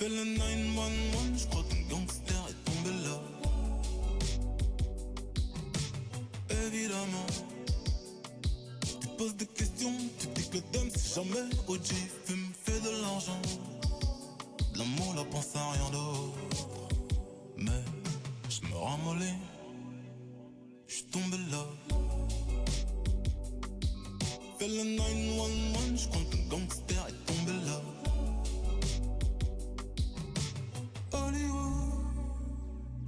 Fais le 911, je crois qu'un gangster est tombé là. Évidemment, tu poses des questions, tu dis que le dame c'est jamais OG. Fume, fait de l'argent, de l'amour, la pense à rien d'autre. Mais je me ramollis, je suis tombé là. Fais le 911, je crois qu'un gangster est tombé là.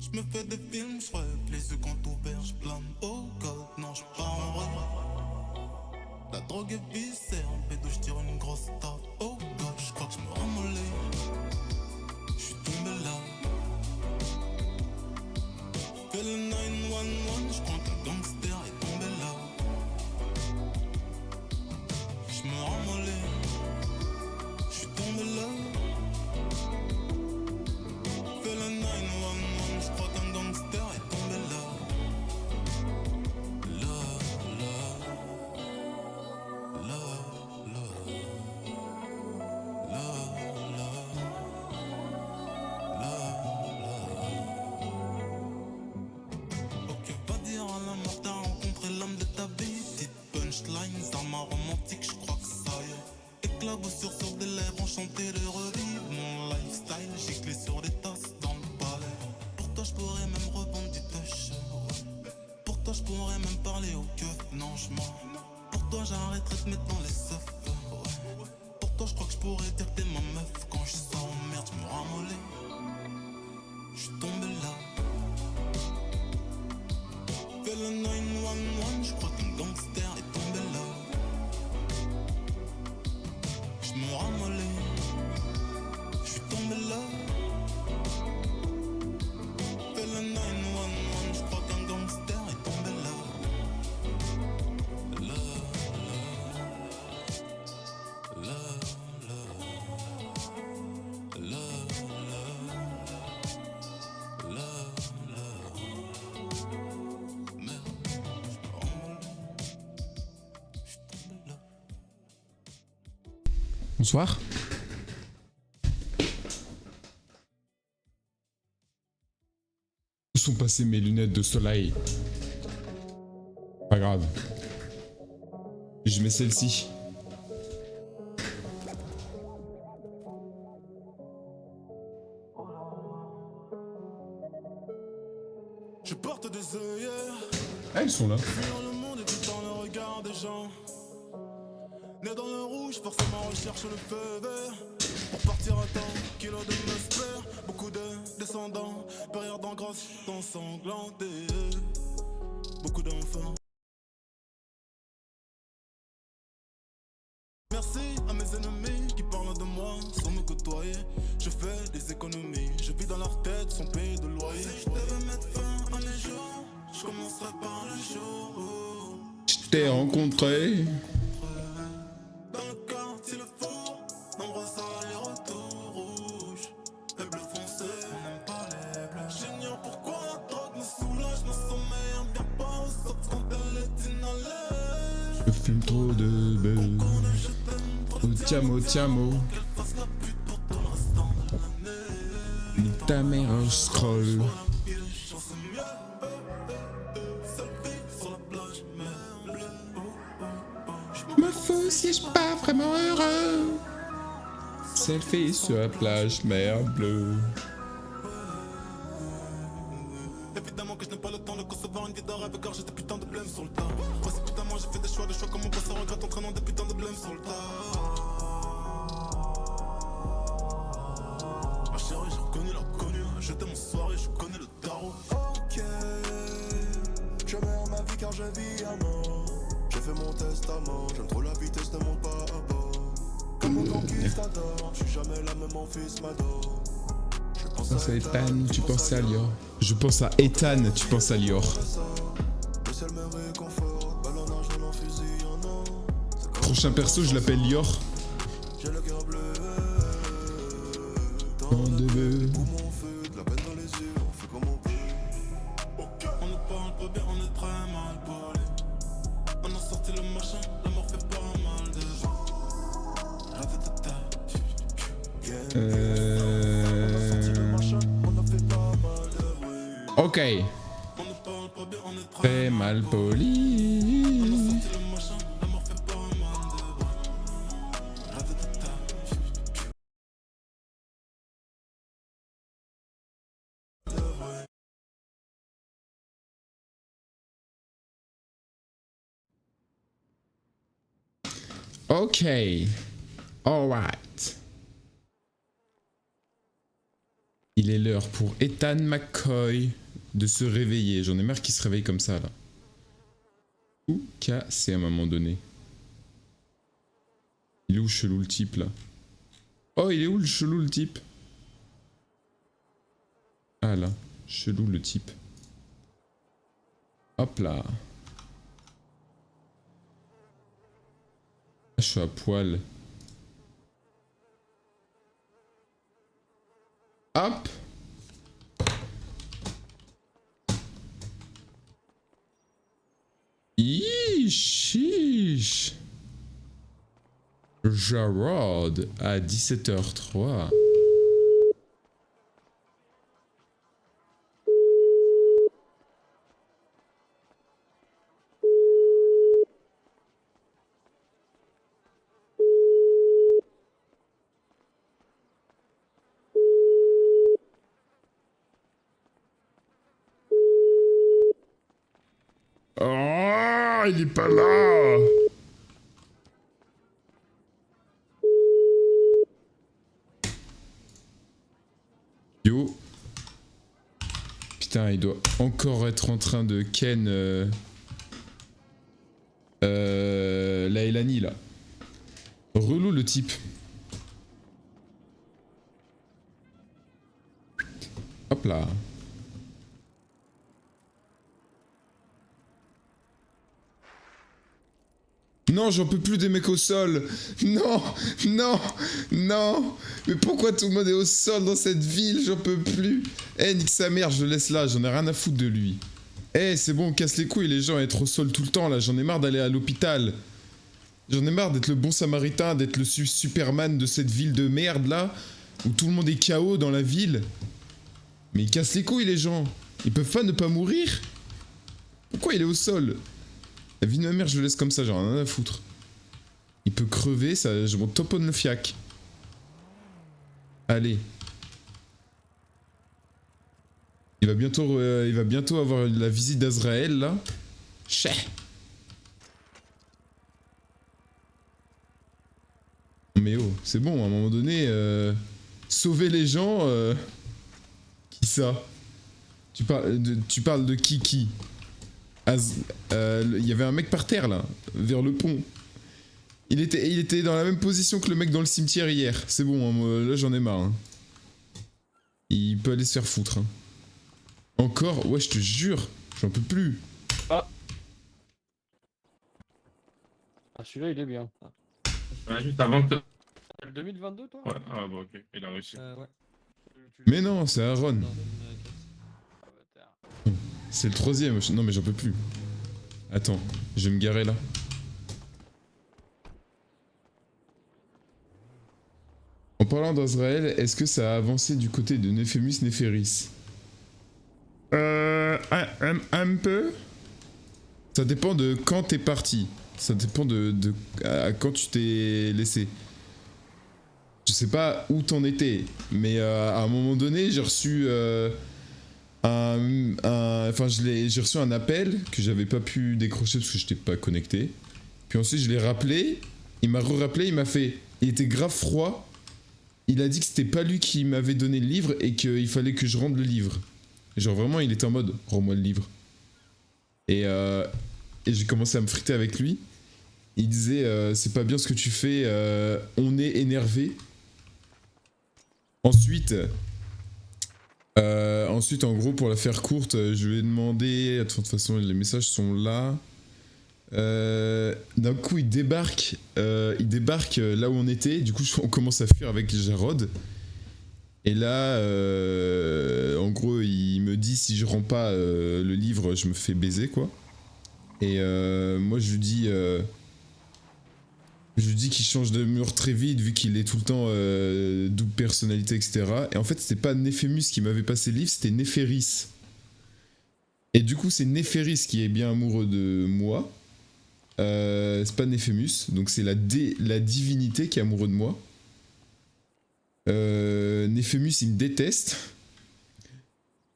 Je me fais des films, je rêve, les yeux quand ouverts, je plane. Oh God, non, je pars en rêve. La drogue est viscère, en pédo, je tire une grosse tape. Oh God, je crois que je me ramollis. Je suis tombé là. Fais le 911, je crois qu'un gangster est tombé là. Je me ramollis. Je suis tombé là. Fais le 911, je crois qu'un gangster est tombé là. Là, là, là, là, là, là, là. Ok, va dire à la mort, t'as rencontré l'homme de ta vie. Petite punchlines, armes romantique, je crois que ça y est. Éclaboussure sur des lèvres, enchanté de revivre mon lifestyle. Giclé sur des tasses dans le palais. Pour toi, je pourrais même revendre du touch. Pour toi, je pourrais même parler au keuf. Non, je mens. Pour toi, j'arrêterai de te mettre dans les seufs. Pour toi, je crois que je pourrais dire que t'es ma meuf. Quand je sors en merde, je me ramollis. Je suis tombé là. Fais le 911, je crois qu'un gangster est tombé là. Je me ramollis. Je suis tombé là. Fais le 911, je crois qu'un gangster est tombé là. Là, là, là, là, là, là, là, merde, je me ramollis. Je suis tombé là. Bonsoir. Où sont passées mes lunettes de soleil? Pas grave. Je mets celle-ci. Je porte des œillères. Ah, elles sont là. Fuir le monde et tout dans le regard des gens. Né dans le rouge, forcément recherche le feu vert. Pour partir à temps, kilo de muscleurs. Beaucoup de descendants, période en grosse, ensanglantés. Beaucoup d'enfants. Merci à mes ennemis qui parlent de moi sans me côtoyer. Je fais des économies, je vis dans leur tête sans payer de loyer. Si je devais mettre fin à mes jours, je commencerai par le jour où Je t'ai rencontré. dans le quartier le four, nombreux allers-retours rouges. Les bleus foncés, on n'aime pas les bleus. J'ignore pourquoi la drogue me soulage, mon sommeil en vient pas au sauf quand elle est inhalée. Je fume trop de beuh. Oh tiamo tiamo. Qu'elle fasse la pute pour tout le restant de l'année. Nique ta mère un scroll. Me fous si je suis pas vraiment heureux. Selfie sur la plage, mer bleue. Évidemment que je n'ai pas le temps de concevoir une vie de rêve car j'ai des putains de blême sur le tas. Voici putain moi j'ai fait des choix comme mon passé regrette entraînant des putains de blême sur le tas. Ma chérie j'ai reconnu l'inconnu, j'étais mon soirée, je connais le tarot. Ok, je meurs ma vie car je vis à mort. J'ai fait mon testament, j'aime trop la vitesse de mon pas à bord. Comme mon conquistador, je suis jamais là même mon fils m'adore. Je pense pense à Ethan, tu penses à Lior. Je pense à Ethan, tu penses à Lior. Le ciel me réconforte, balle en argent en fusil en or. Prochain perso, je l'appelle Lior. J'ai le cœur bleu. Dans de bœufs. Où mon feu, de la peine dans les yeux, on fait comme on peut. On ne parle pas bien, on est très mal parlé. On a sorti le machin, la mort fait pas mal de gens. Rêve de ta Ok. On ne parle pas bien, on est Très mal poli. le machin, la mort fait pas un mal de bras. Rêve de ta. Ok. Alright. Il est l'heure pour Ethan McCoy de se réveiller. J'en ai marre qu'il se réveille comme ça là. Ou cassé à un moment donné. Il est où chelou le type là? Oh, il est où le chelou le type? Ah là, chelou le type. Hop là. Je suis à poil. Hop. Chiche. Jarod à 17h03. Oh, il est pas là. Yo. Putain, il doit encore être en train de ken la Elani là. Relou le type. Hop là. Non, j'en peux plus des mecs au sol. Non, non, non. Mais pourquoi tout le monde est au sol dans cette ville? J'en peux plus. Eh, nique sa mère, je le laisse là. J'en ai rien à foutre de lui. Eh, c'est bon, on casse les couilles les gens à être au sol tout le temps là. J'en ai marre d'aller à l'hôpital. J'en ai marre d'être le bon samaritain, d'être le Superman de cette ville de merde là. Où tout le monde est KO dans la ville. Mais ils cassent les couilles les gens. Ils peuvent pas ne pas mourir. Pourquoi il est au sol? La vie de ma mère, je le laisse comme ça, j'en ai rien à foutre. Il peut crever, ça, je m'en toponne le fiac. Allez. Il va bientôt avoir la visite d'Azraël, là. Chais. Mais oh, c'est bon, à un moment donné, sauver les gens, qui ça? Tu parles de qui? Il y avait un mec par terre là, vers le pont. Il était dans la même position que le mec dans le cimetière hier. C'est bon, hein, là j'en ai marre. Hein. Il peut aller se faire foutre. Hein. Encore? Ouais, je te jure, j'en peux plus. Ah, celui-là il est bien. Ouais, juste avant que... Le 2022 toi? Ouais, ah bah ok, il a réussi. Ouais. Mais non, c'est Aaron. C'est le troisième. Non mais j'en peux plus. Attends, je vais me garer là. En parlant d'Azraël, est-ce que ça a avancé du côté de Nephemus Nephéris? Un peu. Ça dépend de quand t'es parti. Ça dépend de quand tu t'es laissé. Je sais pas où t'en étais, mais à un moment donné, j'ai reçu j'ai reçu un appel que j'avais pas pu décrocher parce que j'étais pas connecté. Puis ensuite, je l'ai rappelé. Il m'a re-rappelé, il m'a fait... Il était grave froid. Il a dit que c'était pas lui qui m'avait donné le livre et qu'il fallait que je rende le livre. Genre vraiment, il était en mode, rends-moi le livre. Et j'ai commencé à me friter avec lui. Il disait, c'est pas bien ce que tu fais, on est énervé. Ensuite, en gros, pour la faire courte, je lui ai demandé... Attends, de toute façon, les messages sont là. D'un coup, il débarque là où on était. Du coup, on commence à fuir avec Jarod. Et là, en gros, il me dit si je rends pas le livre, je me fais baiser, quoi. Et moi, je lui dis qu'il change de mur très vite, vu qu'il est tout le temps double personnalité, etc. Et en fait, c'était pas Nephemus qui m'avait passé le livre, c'était Nephéris. Et du coup, c'est Néphéris qui est bien amoureux de moi. C'est pas Néphémus, donc c'est la divinité qui est amoureux de moi. Néphémus, il me déteste.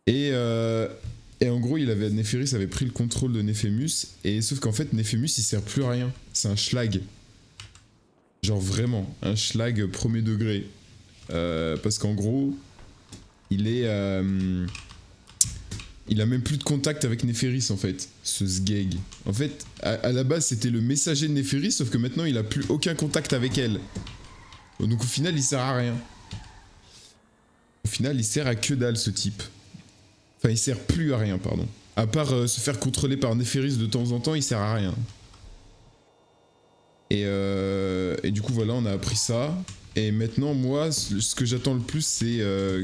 Et en gros, Néphéris avait pris le contrôle de Néphémus. Et sauf qu'en fait, Néphémus, il sert plus à rien. C'est un schlag. Genre vraiment, un schlag premier degré. Parce qu'en gros, il a même plus de contact avec Néphéris en fait, ce Sgeg. En fait, à la base, c'était le messager de Néphéris, sauf que maintenant, il a plus aucun contact avec elle. Donc au final, il sert à rien. Au final, il sert à que dalle ce type. Enfin, il sert plus à rien, pardon. À part se faire contrôler par Néphéris de temps en temps, il sert à rien. Et du coup, voilà, on a appris ça. Et maintenant, moi, ce que j'attends le plus, c'est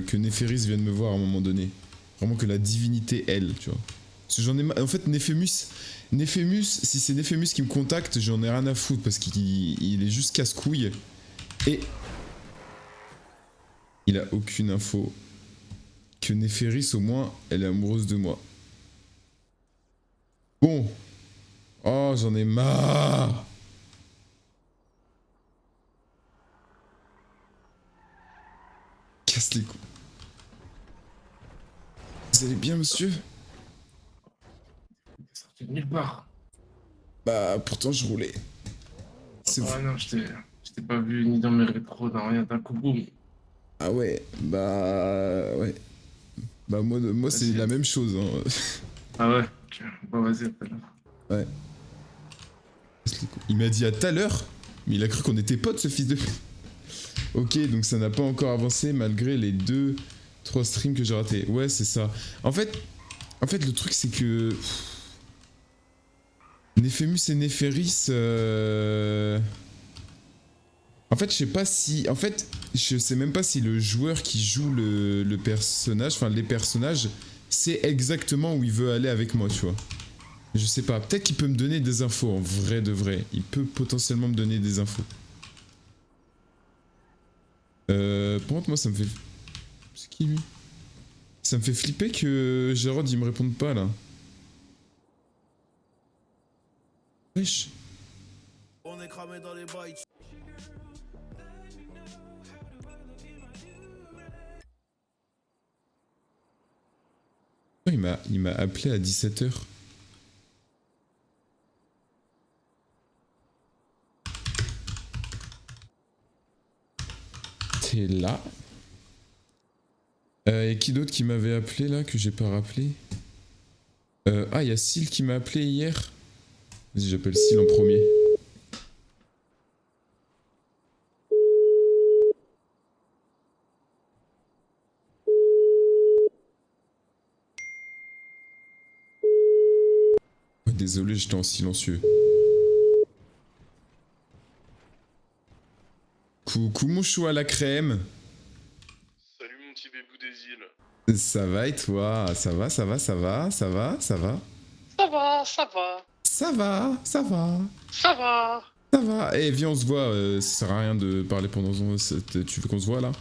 que Néphéris vienne me voir à un moment donné. Vraiment que la divinité, elle, tu vois. Parce que j'en ai en fait, Néphémus, si c'est Néphémus qui me contacte, j'en ai rien à foutre parce qu'il est juste casse-couille. Et il a aucune info. Que Néphéris, au moins, elle est amoureuse de moi. Bon. Oh, j'en ai marre. Casse les couilles. Vous allez bien, monsieur? T'es sorti de nulle part. Bah, pourtant, je roulais. C'est Ouais, non, je t'ai pas vu ni dans mes rétros, dans rien, d'un coup, boum. Ah ouais, bah... Ouais. Bah, moi c'est la même chose, hein. Ah ouais, ok. Bon, vas-y, à tout à l'heure. Ouais. Il m'a dit à tout à l'heure, mais il a cru qu'on était potes, ce fils de... Ok, donc ça n'a pas encore avancé malgré les 2-3 streams que j'ai ratés. Ouais, c'est ça. En fait, le truc, c'est que... Néphémus et Néphéris... En fait, je sais pas si... En fait, je sais même pas si le joueur qui joue le personnage, enfin les personnages, sait exactement où il veut aller avec moi, tu vois. Je sais pas. Peut-être qu'il peut me donner des infos, en vrai de vrai. Il peut potentiellement me donner des infos. Par contre, moi, ça me fait... C'est qui, lui? Ça me fait flipper que Gérard, il me réponde pas, là. Wesh. On est cramé dans les bails. Il m'a appelé à 17h. T'es là. Et qui d'autre qui m'avait appelé là, que j'ai pas rappelé? Ah, il y a Syl qui m'a appelé hier. Vas-y, j'appelle Syl en premier. Désolé, j'étais en silencieux. Coucou mon chou à la crème. Salut mon petit bébou des îles. Ça va et toi? Ça va, ça va, ça va, ça va, ça va? Ça va, ça va. Ça va, ça va. Ça va. Ça va. Eh, viens, on se voit. Ça sert à rien de parler pendant... Tu veux qu'on se voit là?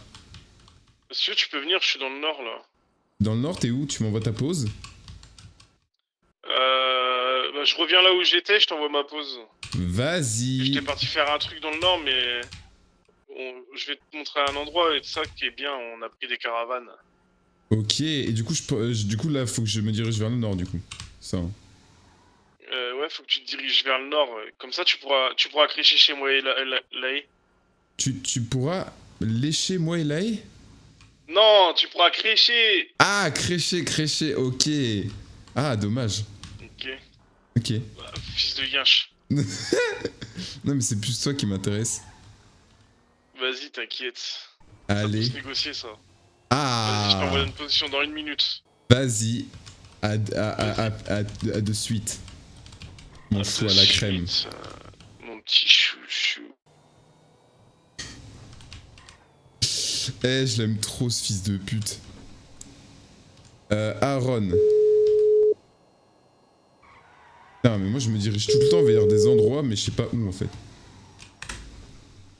Monsieur, tu peux venir, je suis dans le nord là. Dans le nord, t'es où? Tu m'envoies ta pause? Bah, je reviens là où j'étais, je t'envoie ma pause. Vas-y. J'étais parti faire un truc dans le nord, mais... je vais te montrer un endroit et tout ça qui est bien, on a pris des caravanes. Ok, et du coup, du coup là, faut que je me dirige vers le nord, du coup. Ça. Hein. Ouais, faut que tu te diriges vers le nord. Comme ça, tu pourras crécher chez moi et là. Tu pourras lécher moi et Laé? Non, tu pourras crécher. Ah, crécher, ok. Ah, dommage. Ok. Ok. Bah, fils de yinche. Non, mais c'est plus toi qui m'intéresse. Vas-y, t'inquiète. Allez. Ça peut se négocier, ça. Vas-y, je Ah. t'envoie une position dans 1 minute. Vas-y. À de suite. Mon chou à la crème. Mon petit chouchou. Eh, je l'aime trop ce fils de pute. Aaron. Non, mais moi je me dirige tout le temps vers des endroits, mais je sais pas où en fait.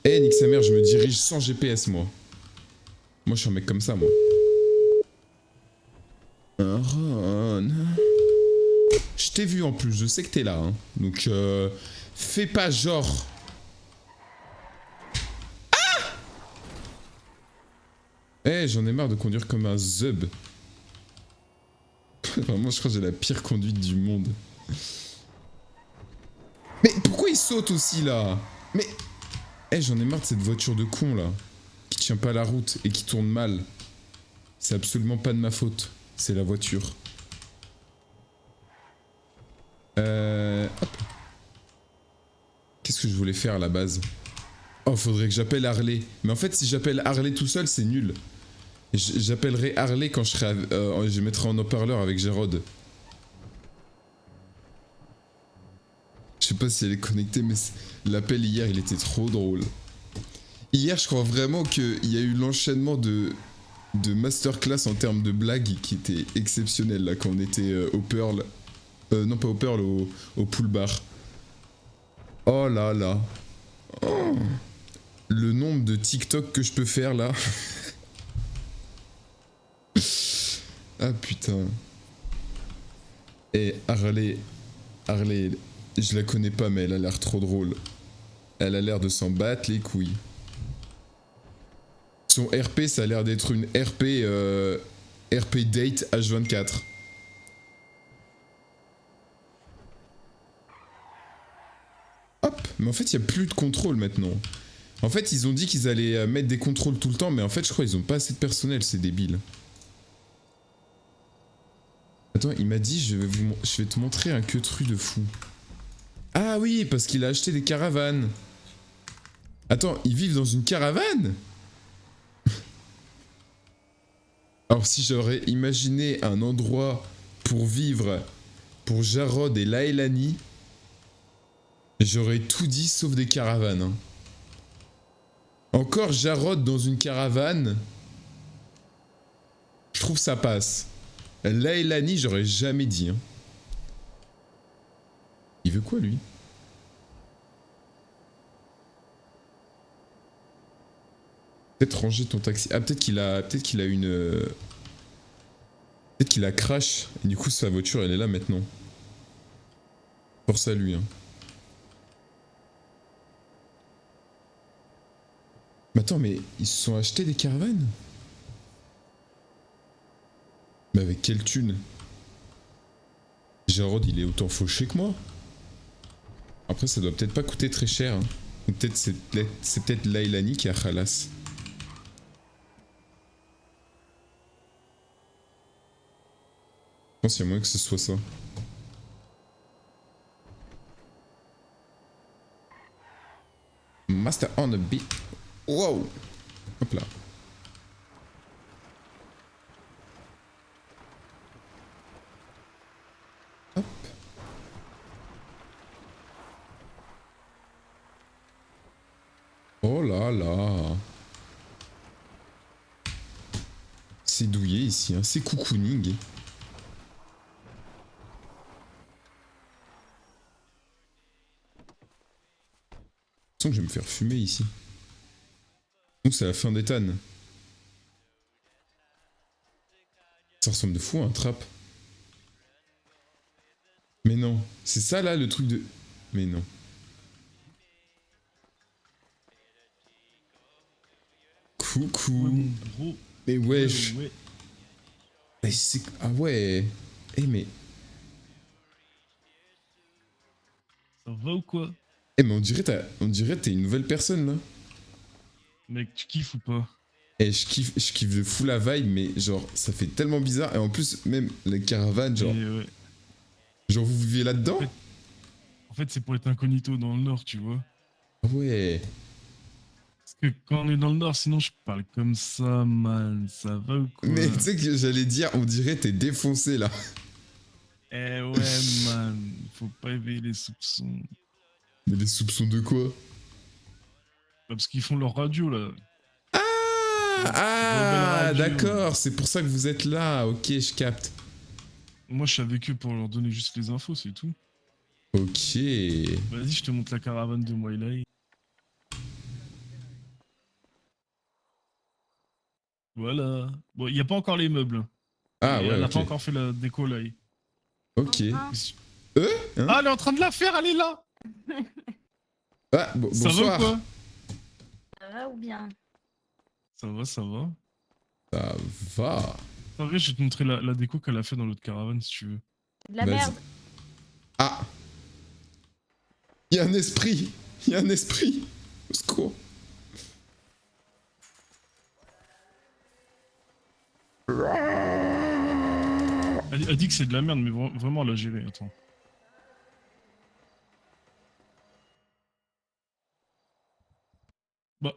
Eh, nique sa mère, je me dirige sans GPS moi. Moi je suis un mec comme ça, moi. Aaron. Je t'ai vu en plus, je sais que t'es là. Hein. Donc, fais pas genre. Ah! Eh, j'en ai marre de conduire comme un zub. Vraiment, je crois que j'ai la pire conduite du monde. Mais pourquoi il saute aussi là? Mais... Eh, j'en ai marre de cette voiture de con là. Qui tient pas la route et qui tourne mal. C'est absolument pas de ma faute. C'est la voiture. Hop. Qu'est-ce que je voulais faire à la base? Oh, faudrait que j'appelle Harley. Mais en fait, si j'appelle Harley tout seul, c'est nul. J'appellerai Harley quand je serai... je mettrai en haut-parleur avec Gérard. Je sais pas si elle est connectée, mais l'appel hier, il était trop drôle. Hier, je crois vraiment qu'il y a eu l'enchaînement de masterclass en termes de blagues qui était exceptionnel, là, quand on était au Pearl. Non, pas au Pearl, au pool bar. Oh là là. Oh. Le nombre de TikTok que je peux faire, là. Ah, putain. Et Harley, je la connais pas, mais elle a l'air trop drôle. Elle a l'air de s'en battre les couilles. Son RP, ça a l'air d'être une RP date H24. Hop, mais en fait, il n'y a plus de contrôle maintenant. En fait, ils ont dit qu'ils allaient mettre des contrôles tout le temps, mais en fait, je crois qu'ils ont pas assez de personnel, c'est débile. Attends, il m'a dit, je vais te montrer un queutru de fou. Ah oui, parce qu'il a acheté des caravanes. Attends, ils vivent dans une caravane? Alors si j'aurais imaginé un endroit pour vivre pour Jarod et Laelani, j'aurais tout dit sauf des caravanes. Hein. Encore Jarod dans une caravane, je trouve ça passe. Laelani, j'aurais jamais dit. Hein. Il veut quoi lui? Peut-être ranger ton taxi. Ah, peut-être qu'il a une... Peut-être qu'il a crash. Et du coup, sa voiture, elle est là maintenant. Force à lui. Hein. Mais attends, mais ils se sont achetés des caravanes? Mais avec quelle thune? Jarod, il est autant fauché que moi. Après, ça doit peut-être pas coûter très cher. Hein. Ou peut-être c'est peut-être Laelani qui a khalas. Je pense qu'il y a moyen que ce soit ça. Master on the beat. Wow. Hop là. Hop. Oh là là. C'est douillé ici, hein. C'est cocooning. Je sens que je vais me faire fumer ici. Donc c'est la fin d'Ethan. Ça ressemble de fou à un trap. Mais non, c'est ça là le truc de... Mais non. Coucou. Ouais, mon gros. Mais wesh. Ouais. Mais c'est... Ah ouais. Eh mais... Ça va ou quoi? Eh mais on dirait t'es une nouvelle personne là. Mec, tu kiffes ou pas? Et je kiffe de fou la vibe, mais genre ça fait tellement bizarre. Et en plus, même la caravane, genre... Ouais. Genre vous vivez là-dedans? En fait, c'est pour être incognito dans le nord, tu vois. Ah ouais. Parce que quand on est dans le nord, sinon je parle comme ça, man. Ça va ou quoi? Mais tu sais que j'allais dire, on dirait t'es défoncé là. Eh ouais, man. Faut pas éveiller les soupçons. Mais les soupçons de quoi? Parce qu'ils font leur radio, là. Ah, Radio. d'accord, c'est pour ça que vous êtes là. Ok, je capte. Moi, je suis avec eux pour leur donner juste les infos, c'est tout. Ok. Vas-y, je te montre la caravane de Moilai. Voilà. Bon, il n'y a pas encore les meubles. Ah Et ouais, elle n'a ok. pas encore fait la déco, là. Ok. Enfin, Hein Ah, elle est en train de la faire, elle est là. Ah, Ça va ou bonsoir. quoi? ça va ou bien? Ça va, ça va. Ça va. En vrai, je vais te montrer la déco qu'elle a fait dans l'autre caravane si tu veux. De la Vas-y. merde. Ah. Il y a un esprit. Il y a un esprit. Au secours. Elle dit que c'est de la merde, mais vraiment, elle a géré. Attends. Bah.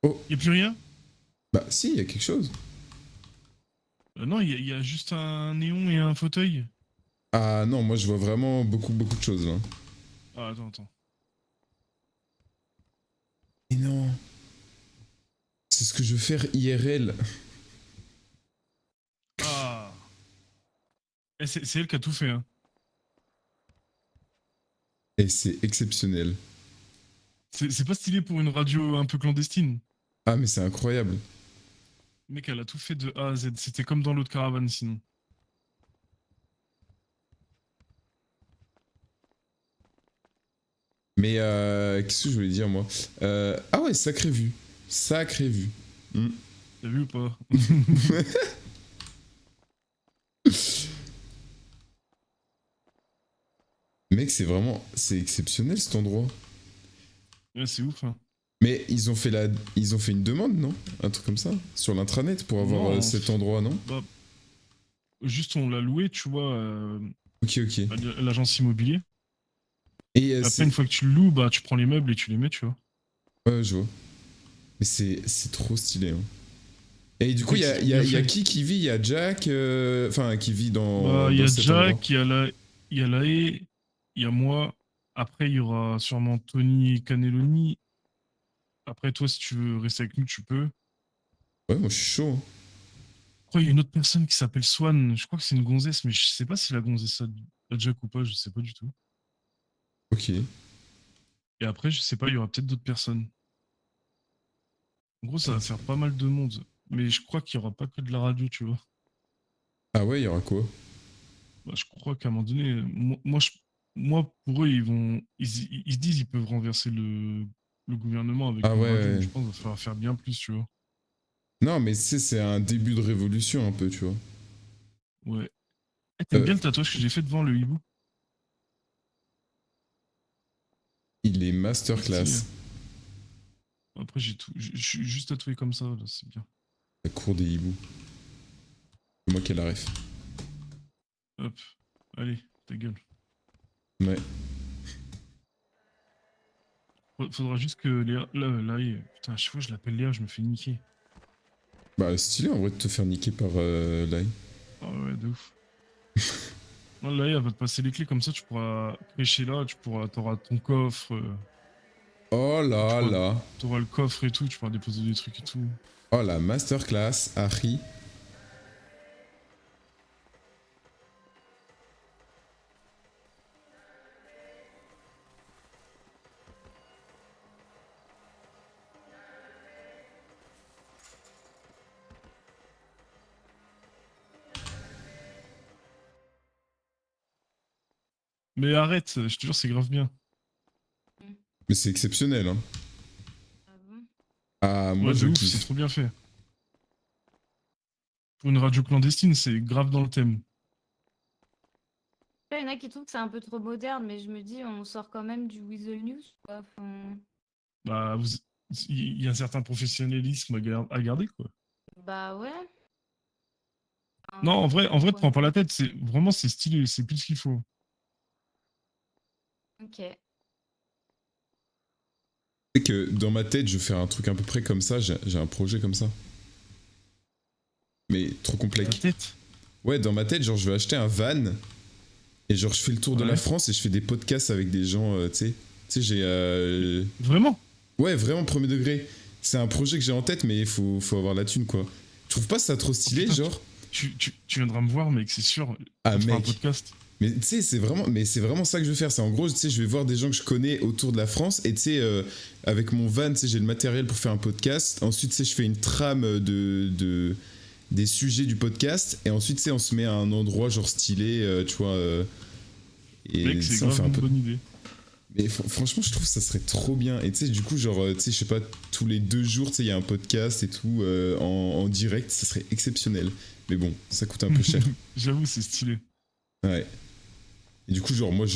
Oh. Y'a plus rien? Bah si, il y a quelque chose. Non, il y a juste un néon et un fauteuil. Ah non, moi je vois vraiment beaucoup de choses là. Ah, attends. Et non. C'est ce que je veux faire IRL. Ah. Et c'est elle qui a tout fait, hein. Et c'est exceptionnel. C'est pas stylé pour une radio un peu clandestine. Ah mais c'est incroyable. Mec, elle a tout fait de A à Z. C'était comme dans l'autre caravane, sinon. Mais qu'est-ce que je voulais dire moi Ah ouais, sacrée vue. Sacrée vue. T'as vu ou pas? Mec, c'est vraiment... C'est exceptionnel cet endroit. Ouais, c'est ouf, hein. Mais ils ont fait une demande, non? Un truc comme ça? Sur l'intranet pour avoir Non, cet endroit, non? Bah, juste, on l'a loué, tu vois, Ok. à l'agence immobilier. Et Après, une fois que tu le loues, bah, tu prends les meubles et tu les mets, tu vois. Ouais, je vois. Mais c'est trop stylé, hein. Et du coup, Oui, il c'est y a bien fait. qui vit? Il y a Jack, enfin, qui vit dans, Bah, il y dans a cet endroit. Jack, il y a Lae, il y a moi. Après, il y aura sûrement Tony et Cannelloni. Après, toi, si tu veux rester avec nous, tu peux. Ouais, moi je suis chaud, hein. Après, il y a une autre personne qui s'appelle Swan. Je crois que c'est une gonzesse, mais je sais pas si la gonzesse a Jack ou pas, je sais pas du tout. Ok. Et après, je sais pas, il y aura peut-être d'autres personnes. En gros, ça va faire pas mal de monde. Mais je crois qu'il y aura pas que de la radio, tu vois. Ah ouais, il y aura quoi? Bah, je crois qu'à un moment donné, moi, pour eux, ils se disent ils peuvent renverser le gouvernement avec Ah une ouais, radio, mais ouais. je pense qu'il va falloir faire bien plus, tu vois. Non, mais c'est un début de révolution un peu, tu vois. Ouais. Eh, t'aimes Euh, bien le tatouage que j'ai fait devant le hibou? il est C'est stylé, masterclass. hein. Après, je suis juste tatoué comme ça, là, c'est bien. La cour des hiboux. C'est moi qui ai la ref. Hop. Allez, ta gueule. Ouais. Faudra juste que Léa. Là, putain, à chaque fois que je l'appelle Léa, je me fais niquer. Bah, stylé en vrai de te faire niquer par Lai. Ah ouais, de ouf. Non, là, elle va te passer les clés comme ça, tu pourras pêcher là, t'auras ton coffre, Oh là pourras- là. t'auras le coffre et tout, tu pourras déposer des trucs et tout. Oh la masterclass, Harry. Mais arrête, je te jure, c'est grave bien. Mais c'est exceptionnel, hein. Ah bon? Ah, moi Ouais, de je ouf, c'est kiffe. trop bien fait. Pour une radio clandestine, c'est grave dans le thème. Il y en a qui trouvent que c'est un peu trop moderne, mais je me dis, on sort quand même du Weasel News, quoi. Enfin, Bah, il y a un certain professionnalisme à garder, quoi. bah ouais. Enfin, Non, en vrai, te ouais. prends pas la tête, c'est stylé, c'est plus ce qu'il faut. Ok. C'est que dans ma tête, je vais faire un truc à peu près comme ça. J'ai un projet comme ça. Mais trop Ta complexe. tête. Ouais, dans ma tête, genre, je vais acheter un van. Et genre, je fais le tour de Ouais. la France et je fais des podcasts avec des gens, tu sais. Tu sais, j'ai. Vraiment? Ouais, vraiment premier degré. C'est un projet que j'ai en tête, mais il faut avoir la thune, quoi. Tu trouves pas ça trop stylé, putain, genre? Tu viendras me voir, mec, c'est sûr. Ah, On fera un mec. podcast. Mais tu sais, c'est vraiment ça que je veux faire. C'est en gros, tu sais, je vais voir des gens que je connais autour de la France et tu sais, avec mon van, tu sais, j'ai le matériel pour faire un podcast. Ensuite, tu sais, je fais une trame des sujets du podcast et ensuite, tu sais, on se met à un endroit genre stylé, tu vois. Et Mec, tu c'est sais, on grave fait un une peu. bonne idée. Mais franchement, je trouve que ça serait trop bien. Et tu sais, du coup, genre, tu sais, je sais pas, tous les 2 jours, tu sais, il y a un podcast et tout en direct, ça serait exceptionnel. Mais bon, ça coûte un peu cher. J'avoue, c'est stylé. Ouais. Et du coup, genre, moi,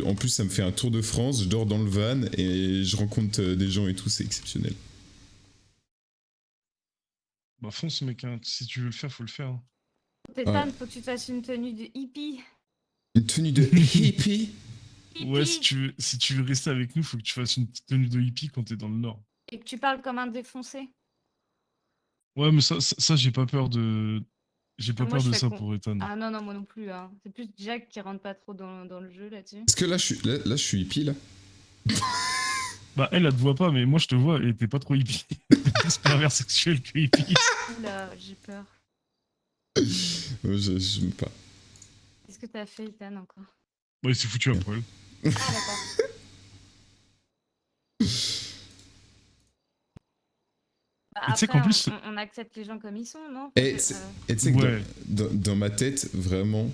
en plus, ça me fait un tour de France, je dors dans le van et je rencontre des gens et tout, c'est exceptionnel. Bah fonce mec, hein. Si tu veux le faire, faut le faire. Hein. Tétane, faut que tu te fasses une tenue de hippie. Une tenue de hippie. Ouais, Hippie. si tu veux rester avec nous, faut que tu fasses une petite tenue de hippie quand t'es dans le nord. Et que tu parles comme un défoncé. Ouais, mais ça j'ai pas peur de... J'ai pas Ah, moi, peur je de fais ça con. pour Ethan. Ah non, non, moi non plus. Hein. C'est plus Jack qui rentre pas trop dans le jeu là-dessus. Est-ce que là, je suis hippie, là? Bah elle te voit pas, mais moi je te vois et t'es pas trop hippie. T'es plus pervers sexuel que hippie. Oula, j'ai peur. Je me pas. Qu'est-ce que t'as fait, Ethan, encore? Bah il s'est foutu à poil. Ah, d'accord. Bah, Et tu sais après, qu'en plus... on accepte les gens comme ils sont, non? Enfin, Et je- tu sais que Ouais. dans ma tête, vraiment,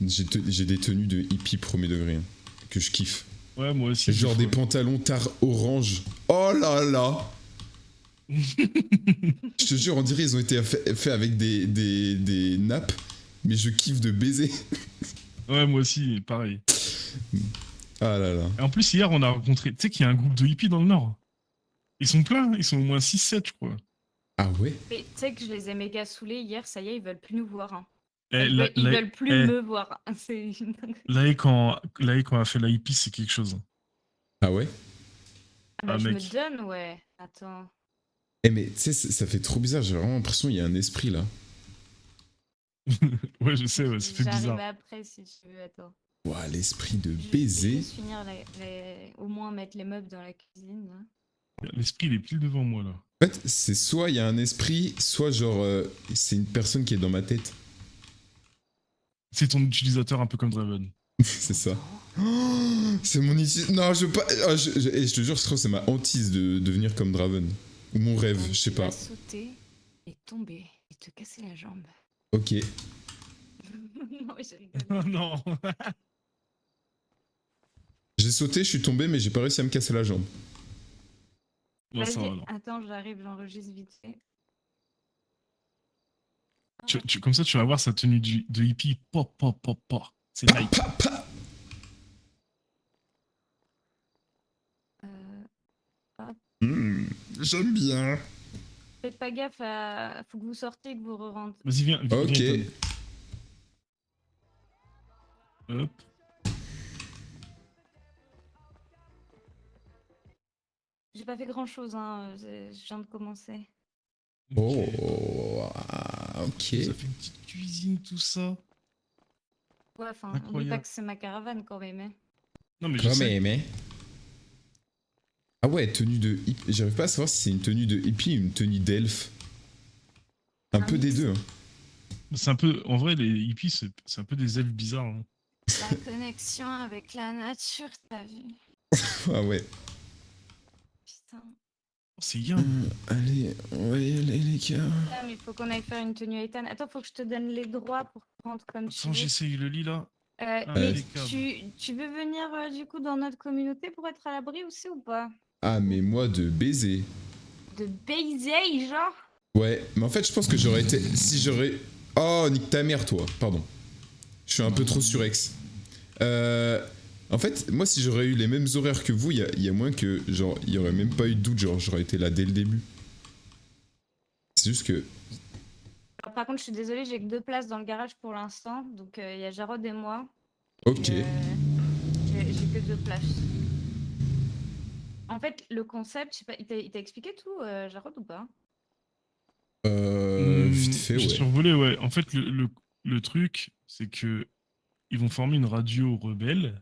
j'ai des tenues de hippie premier degré, hein, que je kiffe. Ouais, moi aussi. Genre des fois. pantalons tard orange. Oh là là! Je te jure, on dirait ils ont été faits avec des nappes, mais je kiffe de baiser. Ouais, moi aussi, pareil. Ah là là. Et en plus, hier, on a rencontré... Tu sais qu'il y a un groupe de hippies dans le nord. Ils sont pleins, ils sont au moins 6-7, je crois. Ah ouais? Mais tu sais que je les ai méga saoulés hier, ça y est, ils veulent plus nous voir. Hein. Eh, Ils veulent plus me voir. C'est une dinguerie. quand on a fait la hippie, c'est quelque chose. Ah ouais? Ah bah, Ah, je me mec. donne, ouais. Attends. Eh mais tu sais, ça fait trop bizarre, j'ai vraiment l'impression qu'il y a un esprit là. Ouais, je sais, ouais, ça fait J'arrive bizarre. après si tu veux, attends. Ouah, l'esprit de Je vais baiser. juste finir au moins mettre les meubles dans la cuisine. Là. L'esprit, il est pile devant moi, là. En fait, c'est soit il y a un esprit, soit genre c'est une personne qui est dans ma tête. C'est ton utilisateur un peu comme Draven. C'est ça. Oh, c'est mon utilisateur. Non, je veux pas. Ah, je te jure, je crois que c'est ma hantise de devenir comme Draven. Ou mon rêve, Donc, je sais tu vas pas. sauter et tomber et te casser la jambe. Ok. Non, je rigole. Oh non. J'ai sauté, je suis tombé, mais j'ai pas réussi à me casser la jambe. Bon, ça va, Vas-y, non. attends, j'arrive, j'enregistre vite fait. Comme ça, tu vas voir sa tenue de hippie. Pop, pop, pop, pop. C'est Pa, Nike. pa, pa. J'aime bien. Faites pas gaffe, faut que vous sortiez et que vous re-rentrez. Vas-y, viens. Ok. Viens, Ethan. Hop. J'ai pas fait grand chose, hein. Je viens de commencer. Ok. Oh, ah, ok. Ça fait une petite cuisine, tout ça. Ouais, enfin, oublie pas Incroyable. que c'est ma caravane quand même. Hein. Non, mais je Quand sais. même, hein. Ah ouais, tenue de hippie. J'arrive pas à savoir si c'est une tenue de hippie ou une tenue d'elfe. Un peu des mix. deux. Hein. C'est un peu... En vrai, les hippies, c'est un peu des elfes bizarres. Hein. La connexion avec la nature, t'as vu? Ah ouais. Putain. C'est Yann. Allez, on va y aller, les gars. Ah, mais il faut qu'on aille faire une tenue à Ethan. Attends, faut que je te donne les droits pour prendre comme tu Attends, veux. j'essaye le lit, là. Mais impeccable. tu veux venir du coup dans notre communauté pour être à l'abri aussi ou pas? Ah, mais moi, de baiser. De baiser, genre? Ouais, mais en fait, je pense que j'aurais été. Si j'aurais. Oh, nique ta mère, toi. Pardon. Je suis un peu trop surex. En fait, moi, si j'aurais eu les mêmes horaires que vous, il y a moins que. Genre, il y aurait même pas eu de doute. Genre, j'aurais été là dès le début. C'est juste que. Alors, par contre, je suis désolée, j'ai que 2 places dans le garage pour l'instant. Donc, il y a Jarod et moi. Ok. Et, j'ai que 2 places. En fait, le concept, je sais pas, il t'a expliqué tout, Jarod, ou pas? Vite fait, J'ai ouais. survolé, ouais. En fait, le truc, c'est que ils vont former une radio rebelle.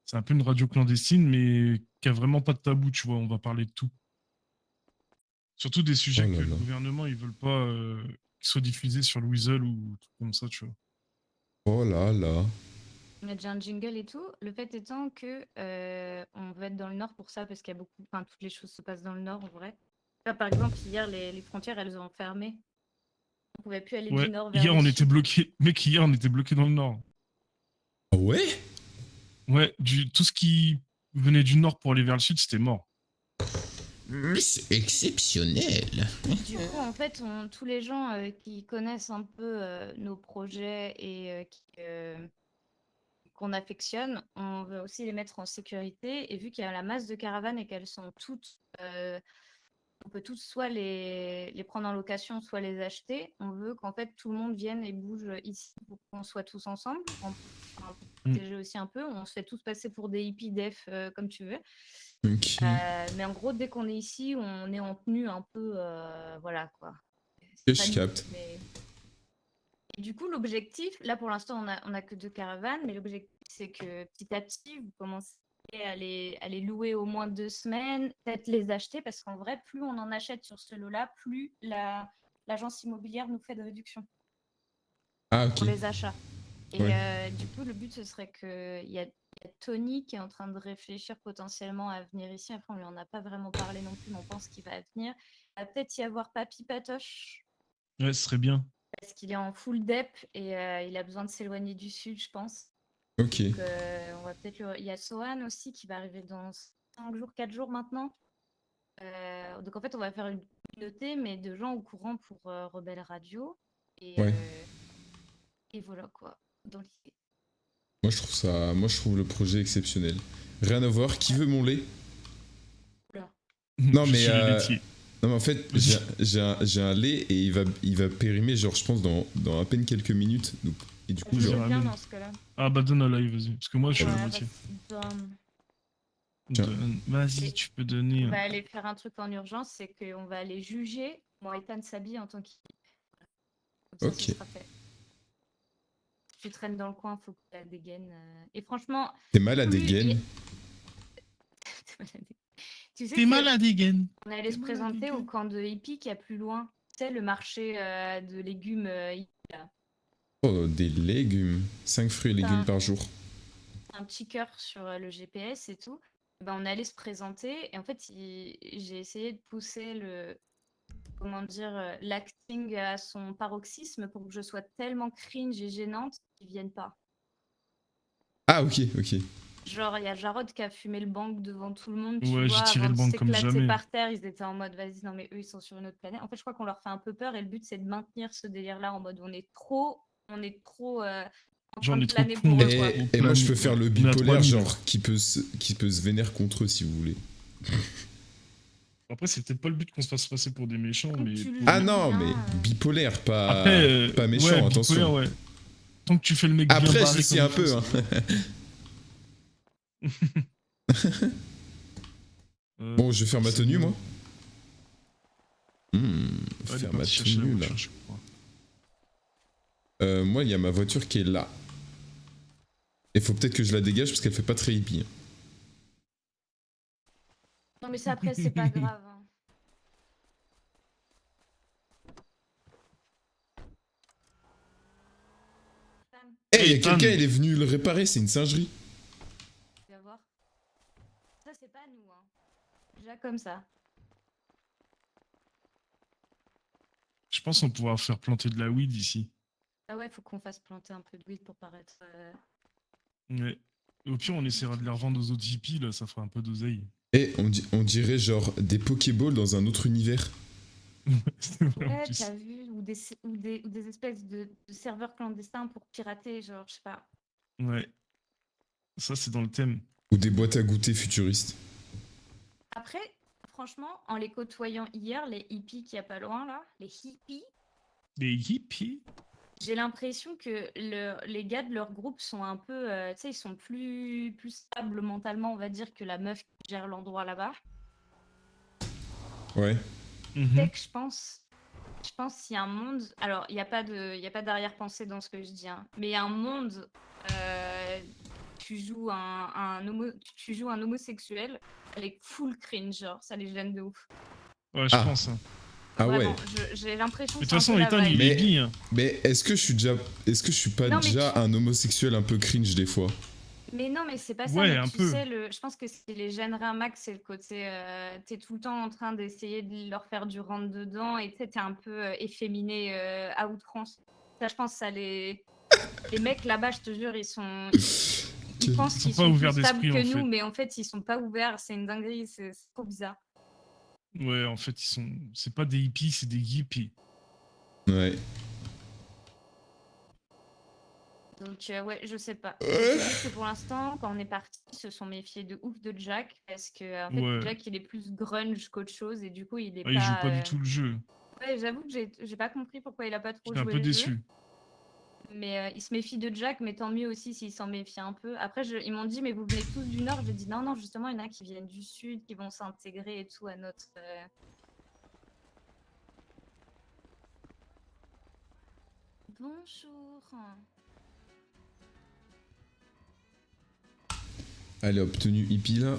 C'est un peu une radio clandestine, mais qui a vraiment pas de tabou, tu vois. On va parler de tout. Surtout des sujets Oh là que le là. gouvernement, ils veulent pas qu'ils soient diffusés sur le Weasel ou tout comme ça, tu vois. Oh là là. On a déjà un jingle et tout. Le fait étant que on veut être dans le nord pour ça, parce qu'il y a beaucoup, enfin, toutes les choses se passent dans le nord en vrai. Là, par exemple, hier, les frontières, elles ont fermé. On pouvait plus aller Ouais, du nord vers hier le on était sud. bloqué. Mec, hier on était bloqué dans le nord. Ah ouais? Ouais, tout ce qui venait du nord pour aller vers le sud, c'était mort. Mais c'est exceptionnel. Du coup, en fait, tous les gens qui connaissent un peu nos projets et qu'on affectionne, on veut aussi les mettre en sécurité. Et vu qu'il y a la masse de caravanes et qu'elles sont toutes, on peut tous soit les prendre en location, soit les acheter. On veut qu'en fait tout le monde vienne et bouge ici pour qu'on soit tous ensemble, enfin, pour protéger aussi un peu. On se fait tous passer pour des hippies def comme tu veux. Ok. Mais en gros, dès qu'on est ici, on est en tenue un peu, voilà quoi. Je Pas nous, capte. mais- Et du coup, l'objectif, là pour l'instant, on a que 2 caravanes, mais l'objectif, c'est que petit à petit, vous commencez à les louer au moins 2 semaines, peut-être les acheter, parce qu'en vrai, plus on en achète sur ce lot-là, plus l'agence immobilière nous fait de réduction Ah pour ok. les achats. Et Ouais. du coup, le but, ce serait qu'il y a Tony qui est en train de réfléchir potentiellement à venir ici. Après, on lui en a pas vraiment parlé non plus, mais on pense qu'il va venir. Il va peut-être y avoir Papy Patoche, Ouais, ce serait bien. parce qu'il est en full dep et il a besoin de s'éloigner du sud, je pense. Ok. Donc, on va peut-être il y a Sohan aussi qui va arriver dans 5 jours, 4 jours maintenant. Donc, en fait, on va faire une communauté, mais de gens au courant pour Rebelle Radio. Et, Ouais. et voilà quoi, dans l'idée. Moi je trouve le projet exceptionnel. Rien à voir. Qui veut mon lait? Non Je mais suis le laitier. non mais en fait j'ai un lait et il va périmer genre je pense dans à peine quelques minutes. Donc, et du coup Je genre. veux bien ramène. dans ce cas-là. Ah bah donne à live, vas-y. Parce que moi, je suis Ouais, le moitié. donne. Tiens. Vas-y, tu peux donner. On va aller faire un truc en urgence, c'est qu'on va aller juger Moïtan Sabi en tant qu'équipe. Comme ça, Ok. ce sera fait. Si tu traînes dans le coin, faut que tu la dégaines. Et franchement, T'es mal à plus dégaine. tu sais T'es que malade, Egan. on allait se T'es malade, présenter au Egan. camp de hippie qui est plus loin. Tu sais, le marché de légumes hippie, là. Oh des légumes. 5 fruits et légumes Enfin, par jour. un petit cœur sur le GPS et tout. Ben, on allait se présenter et en fait, j'ai essayé de pousser comment dire, l'acting à son paroxysme pour que je sois tellement cringe et gênante qu'ils viennent pas. Ah ok ok. Genre, il y a Jarod qui a fumé le bang devant tout le monde, tu Ouais, j'ai vois, tiré avant le de bang comme s'éclater jamais. par terre, ils étaient en mode, vas-y, non mais eux, ils sont sur une autre planète. En fait, je crois qu'on leur fait un peu peur et le but, c'est de maintenir ce délire-là en mode, on est trop en Genre, train on de est trop planer con. pour eux, quoi. Et moi je peux faire le On est à bipolaire 3000. genre qui peut se vénère contre eux si vous voulez. Après, c'est peut-être pas le but qu'on se fasse passer pour des méchants, Comme mais. tu le pour- Ah dis non bien, mais bipolaire pas Après, pas méchant ouais, attention. bipolaire, ouais. Tant que tu fais le mec bien Après barré j'y suis comme un il peu faut, hein. Bon je vais faire ma tenue moi. Faire ma tenue là. Moi il y a ma voiture qui est là. Et faut peut-être que je la dégage parce qu'elle fait pas très hippie. Non, mais ça, après, c'est pas grave. Hein. Eh hey, y a Ethan. quelqu'un il est venu le réparer, c'est une singerie. Tu vas voir. Ça, c'est pas nous. Hein. Déjà comme ça. Je pense qu'on pourra faire planter de la weed ici. Ah ouais, faut qu'on fasse planter un peu de weed pour paraître. Ouais. Et au pire, on essaiera de les revendre aux autres hippies, là, ça fera un peu d'oseille. Et on dirait genre des Pokéballs dans un autre univers. C'est vrai, en Ouais, plus. t'as vu, ou des espèces de serveurs clandestins pour pirater, genre, je sais pas. Ouais. Ça, c'est dans le thème. Ou des boîtes à goûter futuristes. Après, franchement, en les côtoyant hier, les hippies qu'il y a pas loin, là, les hippies, Des hippies? j'ai l'impression que les gars de leur groupe sont un peu, tu sais, ils sont plus stables mentalement, on va dire, que la meuf qui gère l'endroit là-bas. Ouais. Mhm. Je pense qu'il y a un monde. Alors, il n'y a pas d'arrière-pensée dans ce que je dis, hein, mais il y a un monde. Tu joues tu joues un homosexuel avec full cringe, genre, ça les gêne de ouf. Ouais, je pense. Hein. Ah Vraiment, ouais. j'ai l'impression Mais que de toute façon, Ethan, il est bi. Hein. Mais est-ce que je suis pas Non, mais déjà un homosexuel un peu cringe des fois? Mais non, mais c'est pas ça. Ouais, Mais un tu peu. sais, je pense que c'est les gènes max, c'est le côté. T'es tout le temps en train d'essayer de leur faire du rentre dedans et tu sais, t'es un peu efféminé à outrance. Ça, je pense, ça les mecs là-bas, je te jure, ils pensent Ils sont qu'ils pas sont plus ouverts stables d'esprit, que en nous, fait. mais en fait, ils sont pas ouverts. C'est une dinguerie, c'est trop bizarre. Ouais, en fait, c'est pas des hippies, c'est des hippies. Ouais. Donc, ouais, je sais pas. Je sais juste que pour l'instant, quand on est parti, ils se sont méfiés de ouf de Jack parce que, en fait, Ouais. Jack, il est plus grunge qu'autre chose et du coup, il est Ouais, il joue pas. pas du tout le jeu. Ouais, j'avoue que j'ai pas compris pourquoi il a pas trop J'étais un joué peu le jeu. déçu. Mais il se méfie de Jack, mais tant mieux aussi s'il s'en méfie un peu. Après, ils m'ont dit, mais vous venez tous du Nord. J'ai dit, non, non, justement, il y en a qui viennent du Sud, qui vont s'intégrer et tout à notre. Bonjour. Allez, obtenu hippie là.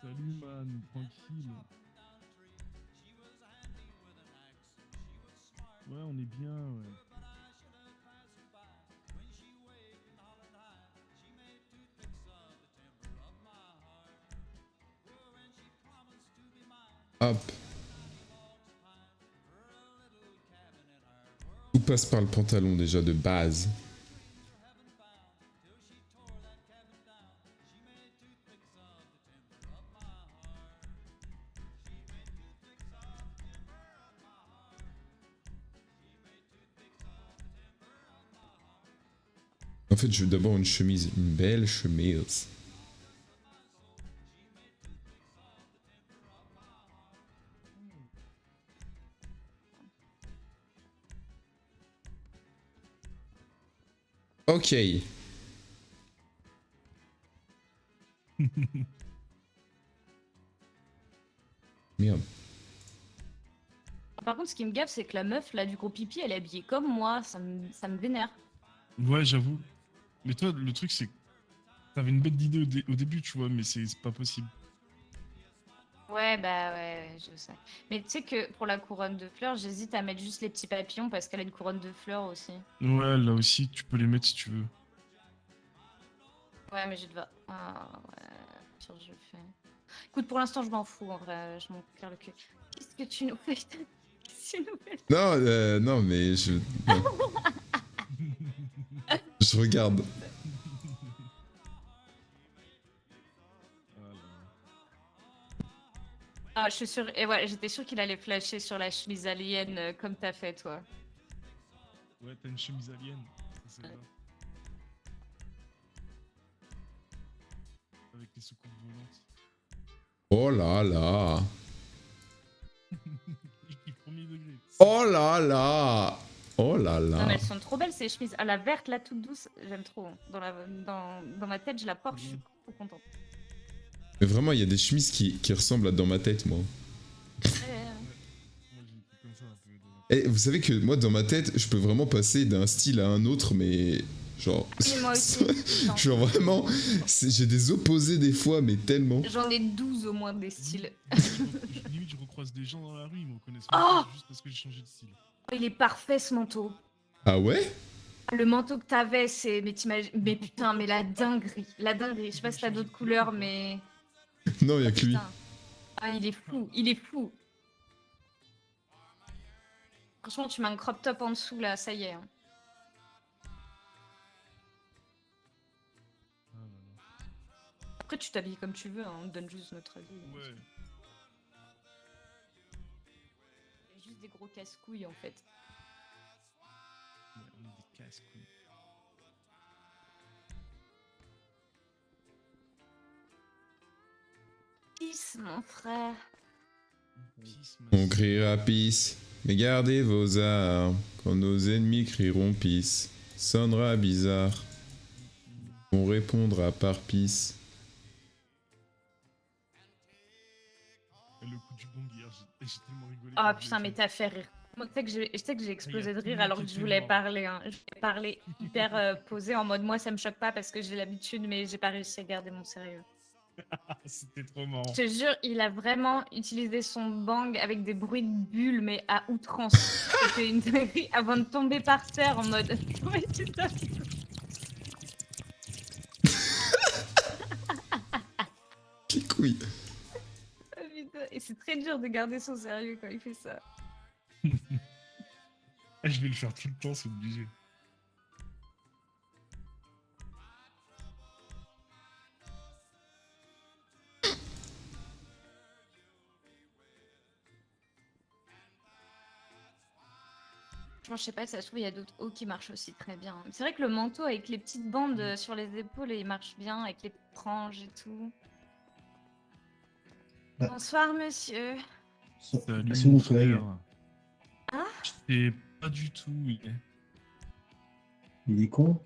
Salut, man, tranquille. Ouais, on est bien, ouais. Hop. Tout passe par le pantalon déjà de base. En fait, je veux d'abord une chemise, une belle chemise. Ok. Merde. Par contre, ce qui me gaffe, c'est que la meuf là du gros pipi, elle est habillée comme moi. Ça me vénère. Ouais, j'avoue. Mais toi, le truc, c'est que t'avais une bête d'idée au début, tu vois, mais c'est pas possible. Ouais, bah ouais, je sais. Mais tu sais que pour la couronne de fleurs, j'hésite à mettre juste les petits papillons parce qu'elle a une couronne de fleurs aussi. Ouais, là aussi, tu peux les mettre si tu veux. Ouais, mais je dois. Ah ouais, sûr, je le fais. Écoute, pour l'instant, je m'en fous en vrai. Je m'en claire le cul. Qu'est-ce que tu nous fais? Qu'est-ce que tu nous fais? Non, non, mais je. Non. Je regarde. Ah, je suis sûre. Et ouais, j'étais sûre qu'il allait flasher sur la chemise alien comme t'as fait, toi. Ouais, t'as une chemise alien. Ça, c'est là. Avec les soucoupes volantes. Oh là là. Il premier degré. Oh là là. Oh là Non, là. mais elles sont trop belles ces chemises. Ah, la verte, là, toute douce, j'aime trop. Dans ma tête, je la porte, je suis trop contente. Mais vraiment, il y a des chemises qui ressemblent à dans ma tête, moi. Moi, j'ai fait comme ça un peu. Et vous savez que moi, dans ma tête, je peux vraiment passer d'un style à un autre, mais genre. Oui, moi aussi. Genre vraiment, j'ai des opposés des fois, mais tellement. J'en ai 12 au moins des styles. Limite, je recroise des gens dans la rue, ils me reconnaissent Oh pas juste parce que j'ai changé de style. Oh, il est parfait ce manteau. Ah ouais? Le manteau que t'avais, c'est. Mais t'imagines. Mais putain, mais la dinguerie. La dinguerie. Je sais pas si t'as d'autres couleurs, mais. Non, il y a que lui. Putain. Ah, il est fou. Il est fou. Franchement, tu mets un crop top en dessous là, ça y est. Hein. Ah, là, là. Après, tu t'habilles comme tu veux, hein. On te donne juste notre avis. Ouais. C'est juste des gros casse-couilles en fait. Ouais, on est des casse-couilles. Peace, mon frère. Peace, ma On sœur. criera peace, mais gardez vos armes. Quand nos ennemis crieront peace, sonnera bizarre. On répondra par peace. Et le coup du bong hier, j'ai tellement rigolé. Ah quand je putain, l'ai mais fait. t'as fait rire. Moi, tu sais que j'ai explosé de tout le rire monde alors qui que je était voulais mort. parler. Hein. Je voulais parler hyper posé en mode moi ça me choque pas parce que j'ai l'habitude, mais j'ai pas réussi à garder mon sérieux. C'était trop marrant. Je te jure, il a vraiment utilisé son bang avec des bruits de bulles, mais à outrance. C'était une dinguerie avant de tomber par terre en mode. Ouais, c'est ça. c'est très dur de garder son sérieux quand il fait ça. Je vais le faire tout le temps, c'est obligé. Franchement, je sais pas, ça se trouve, il y a d'autres hauts qui marchent aussi très bien. C'est vrai que le manteau avec les petites bandes sur les épaules, il marche bien, avec les franges et tout. Bah. Bonsoir, monsieur. Salut C'est mon mon collègue. frère. Ah Je sais pas du tout où il est. Il est con.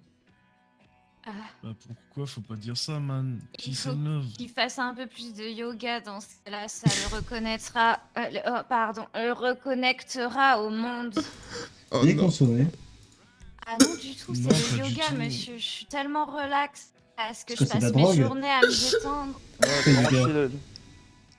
Ah, Bah pourquoi faut pas dire ça, man? Qui Il c'est faut le love? qu'il fasse un peu plus de yoga dans ce cas-là, ça le reconnaîtra. Oh, pardon, le reconnectera au monde. Oh Il est non. consommé. Ah non, du tout, Non, c'est pas le du yoga, tout. monsieur. Je suis tellement relax parce que Parce je que c'est de passe la mes drogue. journées à me détendre. Fais du yoga. Le Non,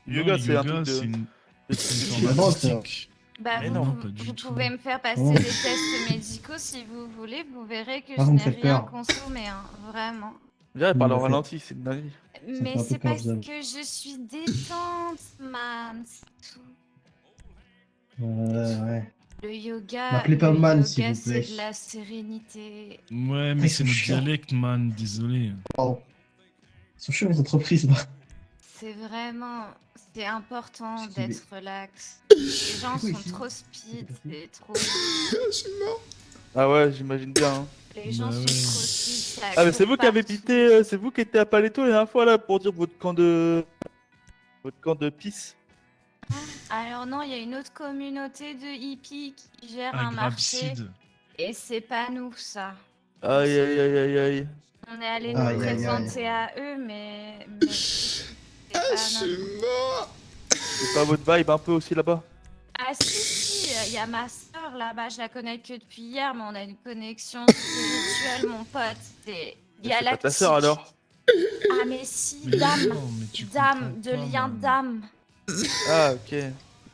yoga, le c'est un yoga, truc de. c'est une C'est forme la drogue, ça. artistique. Bah, Mais vous, non, pas du vous tout. pouvez me faire passer Oh. des tests médicaux si vous voulez. Vous verrez que Ah, je vous me n'ai faites rien peur. consommé, hein, vraiment. Viens, elle parle Il au me fait- ralenti, c'est une dinguerie. me Mais fait un peu c'est peur, parce je vous avoue. que je suis détente, man. C'est tout. Ouais. Le yoga, M'appelez pas le man, yoga, s'il vous plaît. c'est de la sérénité. Ouais, mais Ils c'est sont notre chiants. dialecte, man, désolé. Pardon. Ils sont chiants les entreprises là. C'est vraiment, c'est important C'est qu'il d'être relax. Les gens quoi sont ici trop speed, C'est c'est trop. Je suis mort. Ah ouais, j'imagine bien. Hein. Les gens Bah sont ouais. trop speed. Ça Ah, mais c'est court vous qui avez partout. bité, c'est vous qui étiez à Paletto la dernière fois là pour dire votre camp de. Votre camp de pisse. Alors non, il y a une autre communauté de hippies qui gère Ah, un marché. Grabseed. Et c'est pas nous, ça. Aïe aïe aïe aïe aïe. On est allé Aïe, nous aïe, aïe. présenter à eux, mais c'est Ah, pas je suis notre- mort. C'est pas votre vibe un peu aussi là-bas? Ah si, il y a ma soeur là-bas, je la connais que depuis hier, mais on a une connexion spirituelle, mon pote. C'est C'est pas galactique. ta sœur alors? Ah mais si, Mais dame, non, mais tu dame, comprends de pas, lien man. d'âme. Ah ok.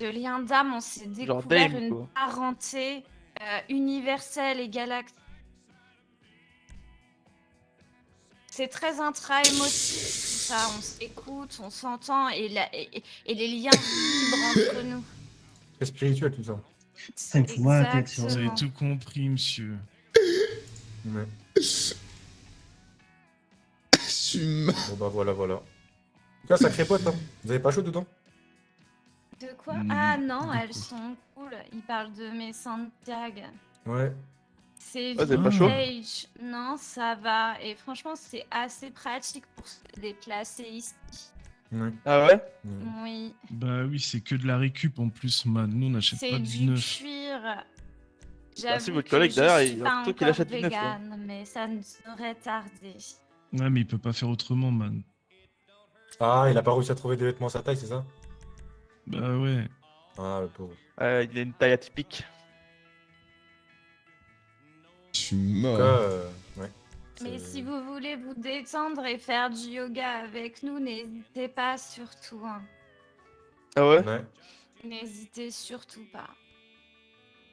De lien d'âme, on s'est Genre découvert Dame, une quoi. parenté universelle et galactique. C'est très intra-émotif tout ça, on s'écoute, on s'entend et les liens vibrent entre nous. C'est spirituel tout ça. Ça me fout mal à la tête, Vous Exactement. avez tout compris, monsieur. Ouais. Je suis mort. Bon bah voilà, voilà. En tout cas, sacré pote, hein. Vous avez pas chaud dedans? De quoi? Hmm, Ah non, de elles quoi sont cool. Ils parlent de mes Santiago. Ouais. C'est Ah, c'est pas chaud? vintage. Non, ça va. Et franchement, c'est assez pratique pour se déplacer ici. Ouais. Ah ouais? Oui. Bah oui, c'est que de la récup en plus, man. Nous, on n'achète C'est pas du du neuf. cuir. si J'avoue votre que collègue je derrière, suis il y a pas un truc qu'il encore achète du neuf, quoi. végane, mais ça ne saurait tarder. Ouais, mais il peut pas faire autrement, man. Ah, il a pas réussi à trouver des vêtements à sa taille, c'est ça? Bah ouais. Ah, le pauvre. Il a une taille atypique. Je suis En tout mort. cas, ouais. Mais C'est- si vous voulez vous détendre et faire du yoga avec nous, n'hésitez pas surtout. Hein. Ah ouais? Ouais. N'hésitez surtout pas.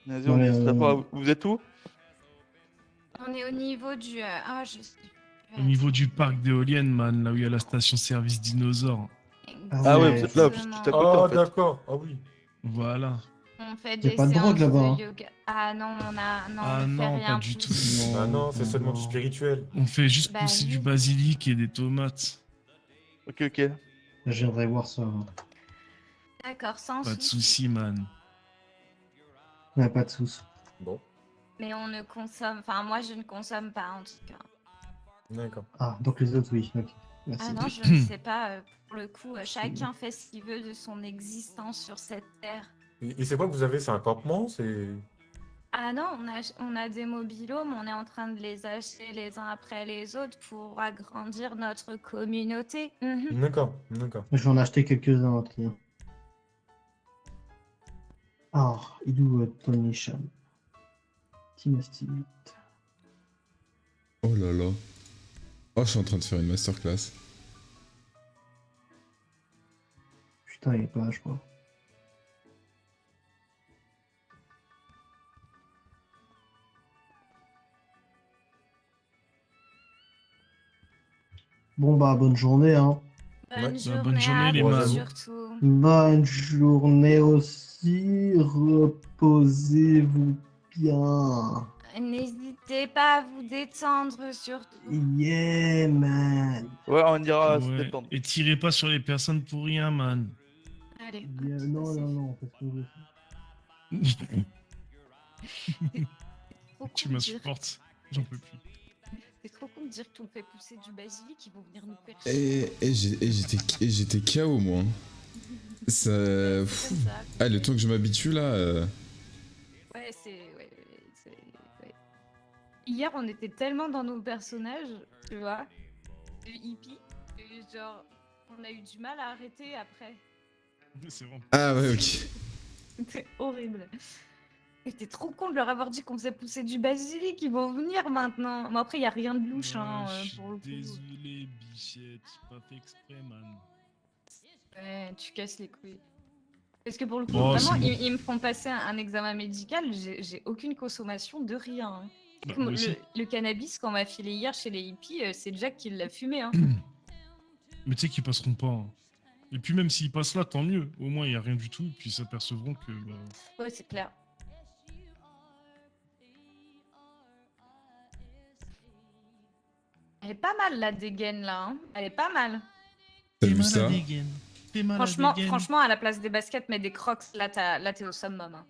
Vas-y, Non, on mais n'hésitera pas. Vous êtes où? On est au niveau du... Ah, je sais plus. Au niveau du parc d'éoliennes, man, là où il y a la station-service dinosaure. Ah ouais, ouais. vous êtes là, juste à côté en Ah, fait. d'accord. Ah oui. Voilà. On fait Y a des pas de séances drogue là-bas, de hein. yoga. Ah non, on a... non, Ah on fait non, rien pas du plus. tout. Bah non, c'est seulement du non. spirituel. On fait juste Bah pousser oui. du basilic et des tomates. Ok, ok. Je viendrai voir ça. hein. D'accord, sans Pas de souci. soucis, man. Ouais, pas de soucis. Bon, Mais on ne consomme... Enfin, moi, je ne consomme pas, en tout cas. d'accord. Ah, donc les autres, oui. Ok. Merci. Ah non, je ne sais pas. Pour le coup, chacun fait ce qu'il veut de son existence sur cette terre. Et c'est quoi que vous avez? C'est un campement? C'est... Ah non, on a des mobilhomes, on est en train de les acheter les uns après les autres pour agrandir notre communauté. Mhm. D'accord, d'accord. Je vais en acheter quelques-uns. Ok. Alors, il est où Tony Chan? Team Estimate. Oh là là. Oh, je suis en train de faire une masterclass. Putain, il est pas, je crois. Bon bah bonne journée hein. Bonne Ouais. journée, Bonne journée, à les vous man. surtout. Bonne journée aussi. Reposez-vous bien. N'hésitez pas à vous détendre surtout. Yeah, man. Ouais, on ira se Ouais. détendre. Et tirez pas sur les personnes pour rien, man. Allez. Yeah, hop, non, ça, non, non, parce que c'est trop Tu con de dire- m'insupportes. J'en peux plus. C'est trop con de dire qu'on fait pousser du basilic, ils vont venir nous faire Et j'étais KO, moi. Ça. C'est Pfff. comme ça. Ah, le temps que je m'habitue là. Ouais, ouais. Hier, on était tellement dans nos personnages, tu vois, de hippie, que genre, on a eu du mal à arrêter après. C'est vraiment. Ah, ouais, ok. C'était horrible. C'était trop con de leur avoir dit qu'on faisait pousser du basilic, ils vont venir maintenant. Mais après, il n'y a rien de louche, hein, Ouais, je suis pour le coup. désolé, bichette. J'ai pas fait exprès, man. Ouais, tu casses les couilles. Parce que pour le coup, Oh, vraiment, c'est bon. ils me font passer un examen médical, j'ai aucune consommation de rien. Hein. Bah, moi aussi. Le cannabis qu'on m'a filé hier chez les hippies, c'est Jack qui l'a fumé. Hein. Mais tu sais qu'ils passeront pas. Hein. Et puis même s'ils passent là, tant mieux. Au moins, il n'y a rien du tout. Et puis ils s'apercevront que. Bah... Ouais, c'est clair. Elle est pas mal la dégaine là. Hein. Elle est pas mal. T'as vu ça? Franchement, à la place des baskets, mais des crocs, là t'es au summum. Hein.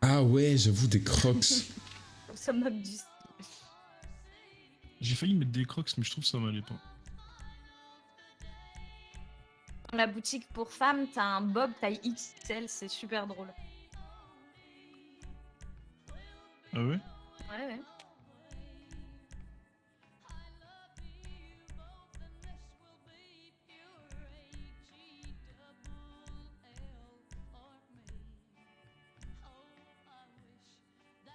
Ah, ouais, j'avoue, des crocs. Au summum du. J'ai failli mettre des crocs, mais je trouve que ça m'allait pas. Dans la boutique pour femmes, t'as un bob taille XL, c'est super drôle. Ah ouais? Ouais.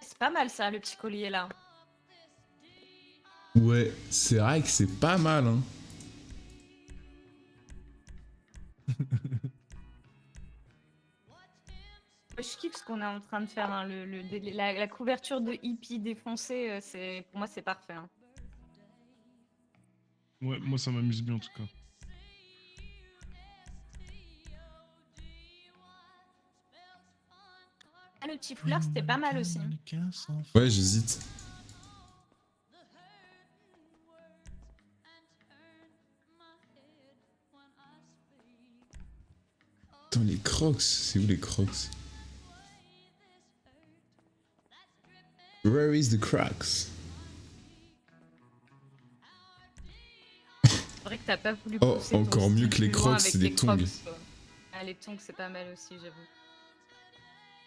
C'est pas mal ça, le petit collier là. Ouais, c'est vrai que c'est pas mal, hein. Je kiffe ce qu'on est en train de faire, hein. La couverture de hippie défoncée, pour moi c'est parfait. Hein. Ouais, moi ça m'amuse bien en tout cas. Ah, le petit foulard c'était pas mal aussi. Ouais, j'hésite. Attends, les crocs, c'est où les crocs? Where is the crocs? C'est vrai que t'as pas voulu Oh, pousser ton encore mieux style que les plus loin crocs, avec c'est des les tongs. crocs, quoi. Ah, les tongs c'est pas mal aussi, j'avoue.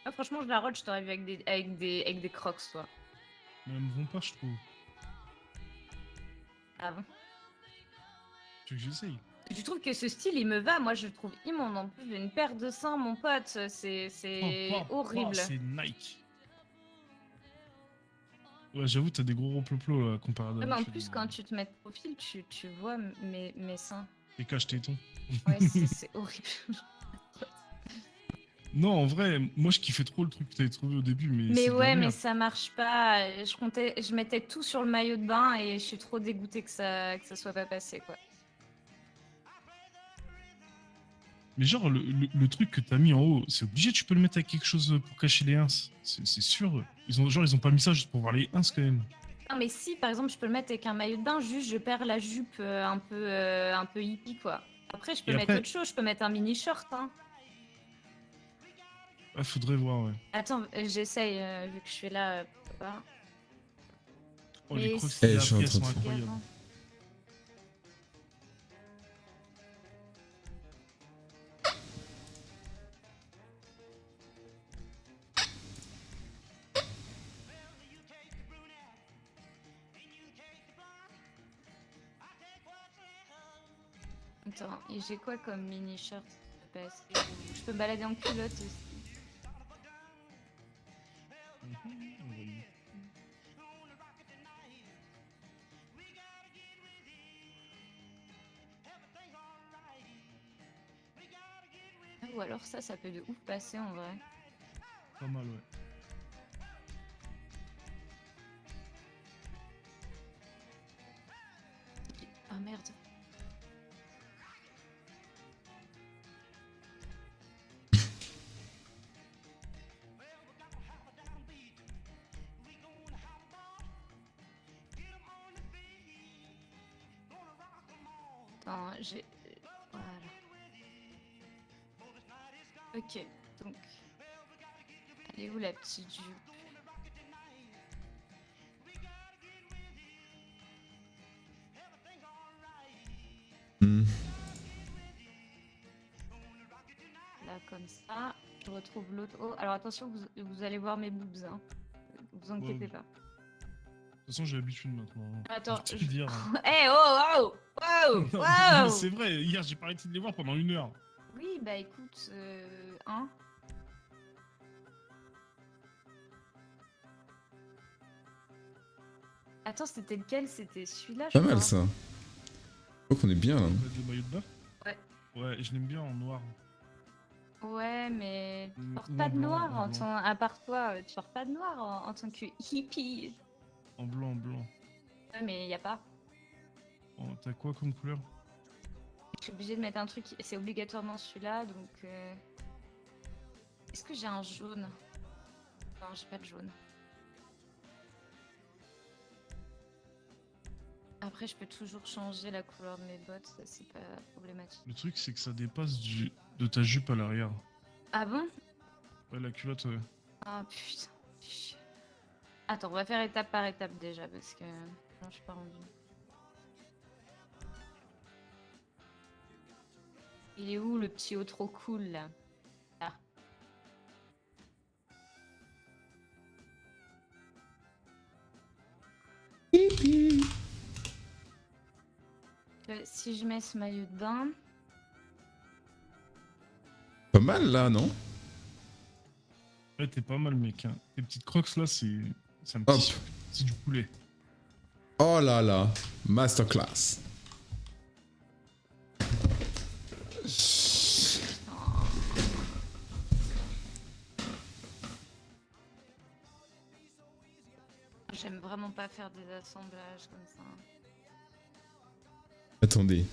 Ah, franchement, je la roll, je t'aurais vu avec des crocs, toi. Mais elles me vont pas, je trouve. Ah bon? Tu veux que j'essaye? Tu trouves que ce style il me va? Moi je le trouve immonde. En plus, j'ai une paire de seins, mon pote. C'est horrible. C'est Nike. Ouais, j'avoue, t'as des gros reploplos là, comparé à Ouais, mais en d'habitude. plus, quand tu te mets de profil, tu vois mes seins. Et cache tes tons. Ouais, c'est horrible. Non, en vrai, moi je kiffais trop le truc que t'avais trouvé au début, mais. Mais c'est de la ouais, mais merde. ça marche pas. Je mettais tout sur le maillot de bain et je suis trop dégoûtée que ça soit pas passé, quoi. Mais genre, le truc que t'as mis en haut, c'est obligé, tu peux le mettre avec quelque chose pour cacher les ins. C'est sûr. Ils ont pas mis ça juste pour voir les ins quand même. Non, mais si, par exemple, je peux le mettre avec un maillot de bain, juste je perds la jupe un peu hippie, quoi. Après, je peux Et mettre après- autre chose, je peux mettre un mini short, hein. Ah, faudrait voir, ouais. Attends, j'essaye, vu que je suis là. Pas. Oh, les crocs c'est- qu'il y a je suis en après, elles train sont de- incroyables. Attends, et j'ai quoi comme mini short? Je peux me balader en culotte aussi. Ah, ou alors ça peut de ouf passer en vrai. Pas mal, ouais. Ah merde. Attends, j'ai... Voilà. Ok, donc... Elle est où la petite jupe? Hmm. Là, comme ça. Je retrouve l'autre. Oh, alors attention, vous allez voir mes boobs, hein. Vous inquiétez Ouais. pas. De toute façon, j'ai l'habitude maintenant. Attends, Je vais te dire. Eh, oh, wow! Non, Wow! mais Wow! c'est vrai, hier j'ai pas arrêté de les voir pendant 1 heure. Oui, bah écoute, hein. Attends, c'était lequel? C'était celui-là, je Pas crois. mal ça. Je crois qu'on est bien là. Le maillot de bain? Ouais. Ouais, je l'aime bien en noir. Ouais, mais tu portes Ou pas en de blanc, noir en en blanc. tant... à part toi, tu portes pas de noir en tant que hippie. En blanc, en blanc. Ouais, mais y a pas. Oh, t'as quoi comme couleur? Je suis obligée de mettre un truc, c'est obligatoirement celui-là, donc... Est-ce que j'ai un jaune? Non, j'ai pas de jaune. Après, je peux toujours changer la couleur de mes bottes, ça c'est pas problématique. Le truc, c'est que ça dépasse de ta jupe à l'arrière. Ah bon? Ouais, la culotte, ouais. Ah putain. Attends, on va faire étape par étape déjà, parce que... Non, je suis pas rendue. Il est où le petit haut trop cool là? Ah. Si je mets ce maillot de bain... Pas mal là, non? Ouais, t'es pas mal, mec. Hein. Tes petites crocs là, c'est un Hop. petit, c'est du poulet. Oh là là, masterclass. J'aime vraiment pas faire des assemblages comme ça. Attendez.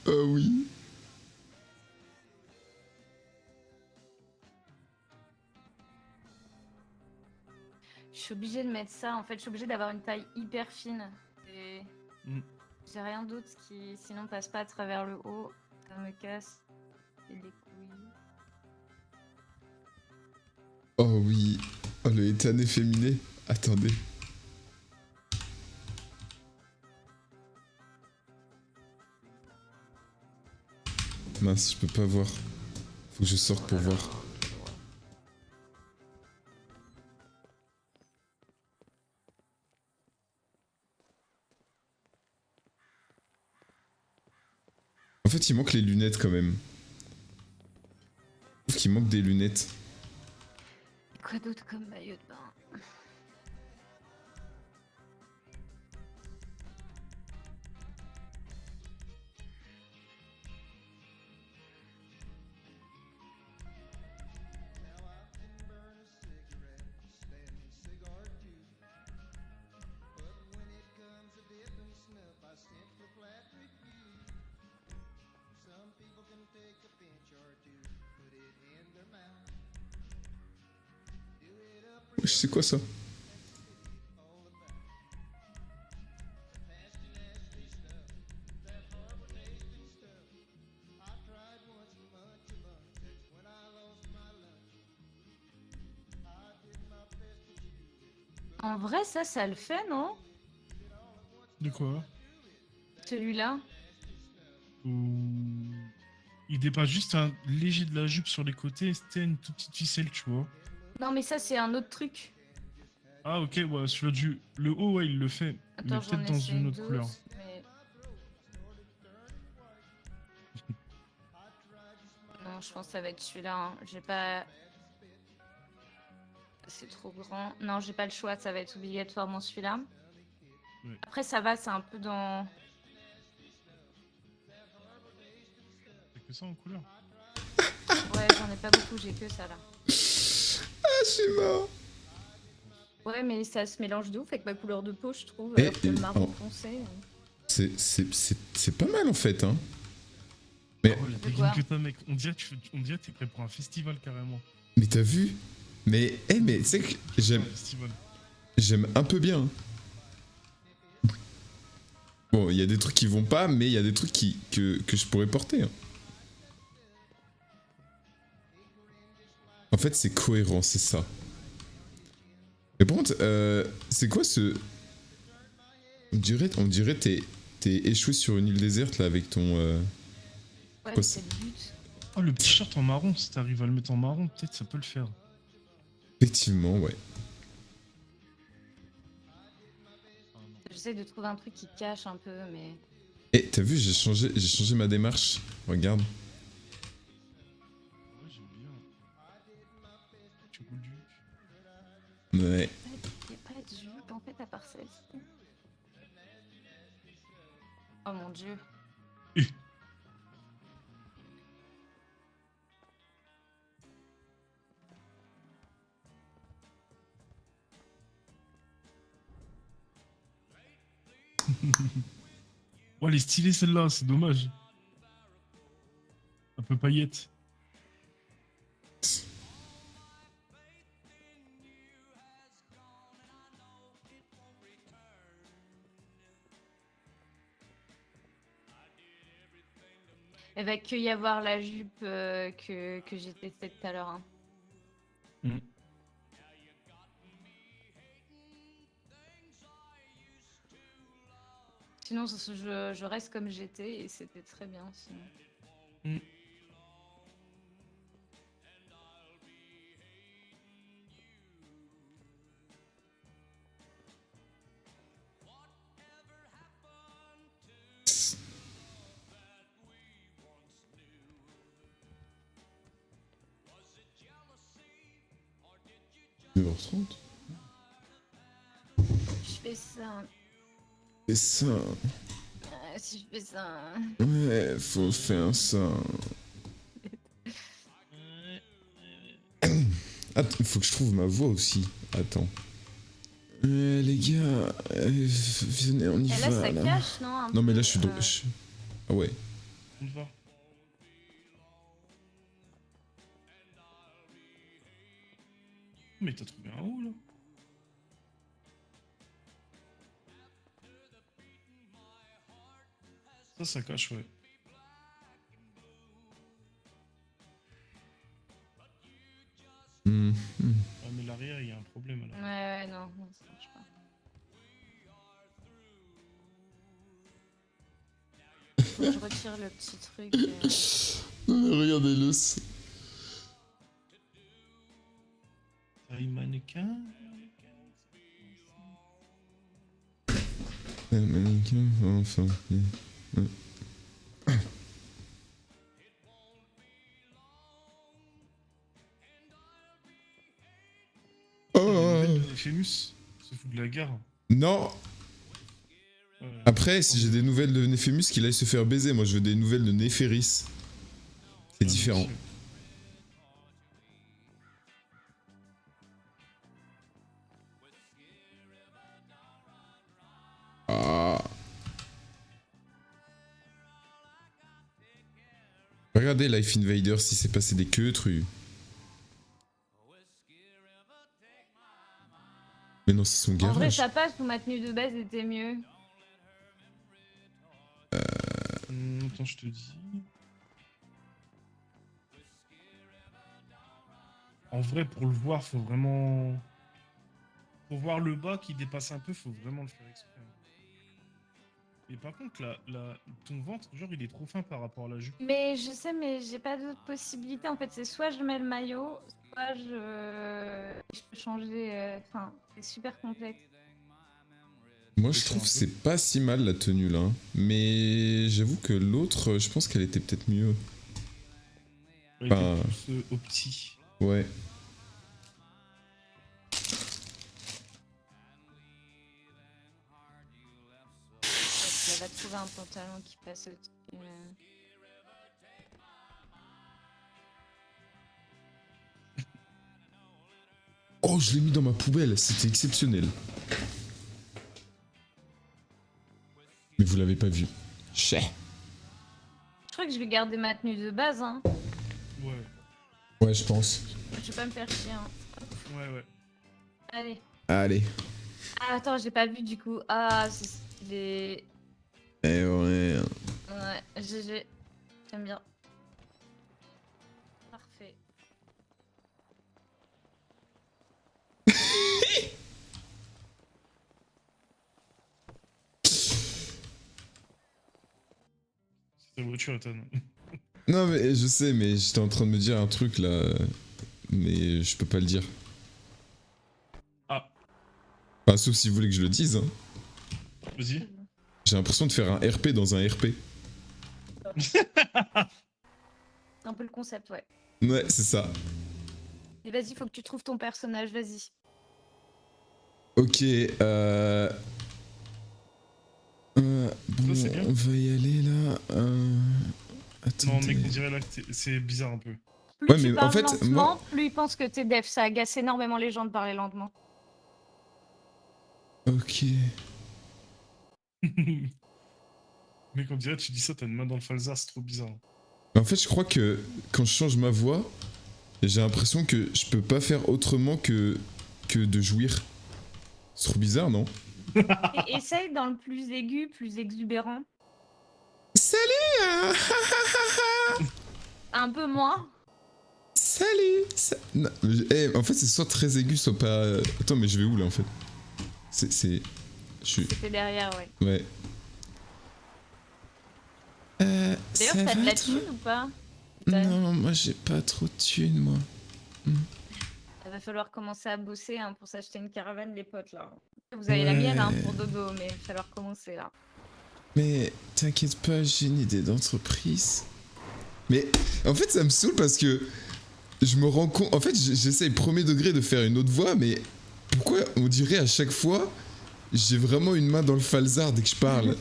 Oh oui. Je suis obligée de mettre ça, en fait, je suis obligée d'avoir une taille hyper fine. Et... J'ai rien d'autre qui, sinon, passe pas à travers le haut. Ça me casse les couilles. Oh oui. Oh le étan efféminé. Attendez. Mince, je peux pas voir. Faut que je sorte pour voir. En fait, il manque les lunettes quand même. Je trouve qu'il manque des lunettes. Quoi d'autre comme maillot de bain? Je sais quoi ça? En vrai, ça le fait, non? De quoi? Celui-là? Il dépasse juste un léger de la jupe sur les côtés, c'était une toute petite ficelle, tu vois. Non, mais ça, c'est un autre truc. Ah ok, ouais, celui-là du... Le haut, ouais, il le fait, Attends, mais peut-être dans une autre couleur. Mais... Non, je pense que ça va être celui-là. Hein. J'ai pas... C'est trop grand. Non, j'ai pas le choix, ça va être obligatoirement celui-là. Ouais. Après, ça va, c'est un peu dans... T'as que ça en couleur? Ouais, j'en ai pas beaucoup, j'ai que ça là. Ah, je suis mort. Ouais, mais ça se mélange de ouf avec ma couleur de peau, je trouve. Et- Alors que le et- marron oh. foncé... C'est pas mal en fait, hein. Mais, Oh, la De technique quoi? que t'as, mec. On dirait que t'es prêt pour un festival, carrément. mais t'as vu? Mais, mais tu sais que j'aime Steven. un peu bien. Bon, il y a des trucs qui vont pas, mais il y a des trucs que je pourrais porter. Hein. En fait, c'est cohérent, c'est ça. Mais par contre, c'est quoi ce... On dirait t'es échoué sur une île déserte, là, avec ton... Ouais, quoi, c'est le but. Oh, le petit short en marron, si t'arrives à le mettre en marron, peut-être ça peut le faire. Effectivement, ouais. J'essaie de trouver un truc qui cache un peu, mais... Eh, t'as vu, j'ai changé ma démarche. Regarde. Ouais, j'aime bien. Tu roules du... Ouais. Il n'y a pas de jupe en fait à part celle-ci. Oh mon dieu. Oh, elle est stylée celle-là, c'est dommage. Un peu paillette. Il va que y avoir la jupe que j'ai testée tout à l'heure. Hein. Mm. Sinon, je reste comme j'étais et c'était très bien. Sinon. Mm. Je fais ça. C'est ça. Si je fais ça. Ouais, faut faire ça. Attends, faut que je trouve ma voix aussi. Attends. Les gars, venez, on y Et va. là, ça là. cache, non Non, mais là, je suis donc. Ah ouais. On va. Mais t'as trouvé un haut là. Ça cache, ouais. Mhm. Ouais, mais l'arrière, il y a un problème là. Ouais, non, ça marche pas. Faut que je retire le petit truc. Regardez le. Taille mannequin. Mannequin, enfin. Ouais. Oh. Fémus se fout de la gare. Non. Ouais. Après, si j'ai des nouvelles de Néphémus, qu'il aille se faire baiser. Moi, je veux des nouvelles de Néphéris. C'est différent. Ah. Regardez Life Invader si c'est passé des queues trucs. Mais non, c'est son En garage. vrai, ça passe ou ma tenue de base était mieux. Attends, je te dis. En vrai, pour le voir, faut vraiment. Pour voir le bas qui dépasse un peu, faut vraiment le faire exprès. Et par contre, ton ventre, genre, il est trop fin par rapport à la jupe. Mais je sais, mais j'ai pas d'autre possibilité. En fait, c'est soit je mets le maillot, soit je peux changer. Enfin, c'est super complexe. Moi, je trouve que c'est pas si mal la tenue là. Mais j'avoue que l'autre, je pense qu'elle était peut-être mieux. Elle était plus au petit. Ouais. Elle va trouver un pantalon qui passe au-dessus. Oh, je l'ai mis dans ma poubelle, c'était exceptionnel. Mais vous l'avez pas vu. Chais. Je crois que je vais garder ma tenue de base. Hein. Ouais. Ouais, je pense. Je vais pas me faire chier. Hein. Ouais. Allez. Allez. Ah, attends, j'ai pas vu du coup. Ah, c'est les. Eh ouais. Ouais, GG. J'aime bien. Parfait. C'est ta voiture, Ethan. Non mais je sais, mais j'étais en train de me dire un truc là, mais je peux pas le dire. Ah. Enfin, sauf si vous voulez que je le dise. Hein. Vas-y. J'ai l'impression de faire un RP dans un RP. C'est un peu le concept, ouais. Ouais, c'est ça. Et vas-y, faut que tu trouves ton personnage, vas-y. Ok, bon, c'est bien. on va y aller là. Non, Attendez. mec, on dirait là que c'est bizarre un peu. Plus Ouais, tu mais en parles fait, lentement, moi- plus ils pensent que t'es def. Ça agace énormément les gens de parler lentement. Ok. Mec, on dirait tu dis ça, t'as une main dans le falzar, c'est trop bizarre. En fait, je crois que quand je change ma voix, j'ai l'impression que je peux pas faire autrement que de jouir. C'est trop bizarre, non? Et essaye dans le plus aigu, plus exubérant. Salut! Un peu moins. Salut! Non, en fait, c'est soit très aigu, soit pas... Attends, mais je vais où, là, en fait? C'est... Je suis... C'était derrière, ouais. Ouais. D'ailleurs, ça t'as de va, la toi? thune ou pas? Non, moi, j'ai pas trop de thunes, moi. Il va falloir commencer à bosser hein, pour s'acheter une caravane, les potes, là. Vous avez la mienne hein, pour dodo, mais il va falloir commencer, là. Mais t'inquiète pas, j'ai une idée d'entreprise. Mais en fait, ça me saoule parce que je me rends compte... En fait, j'essaye premier degré de faire une autre voix, mais pourquoi on dirait à chaque fois j'ai vraiment une main dans le falzar dès que je parle?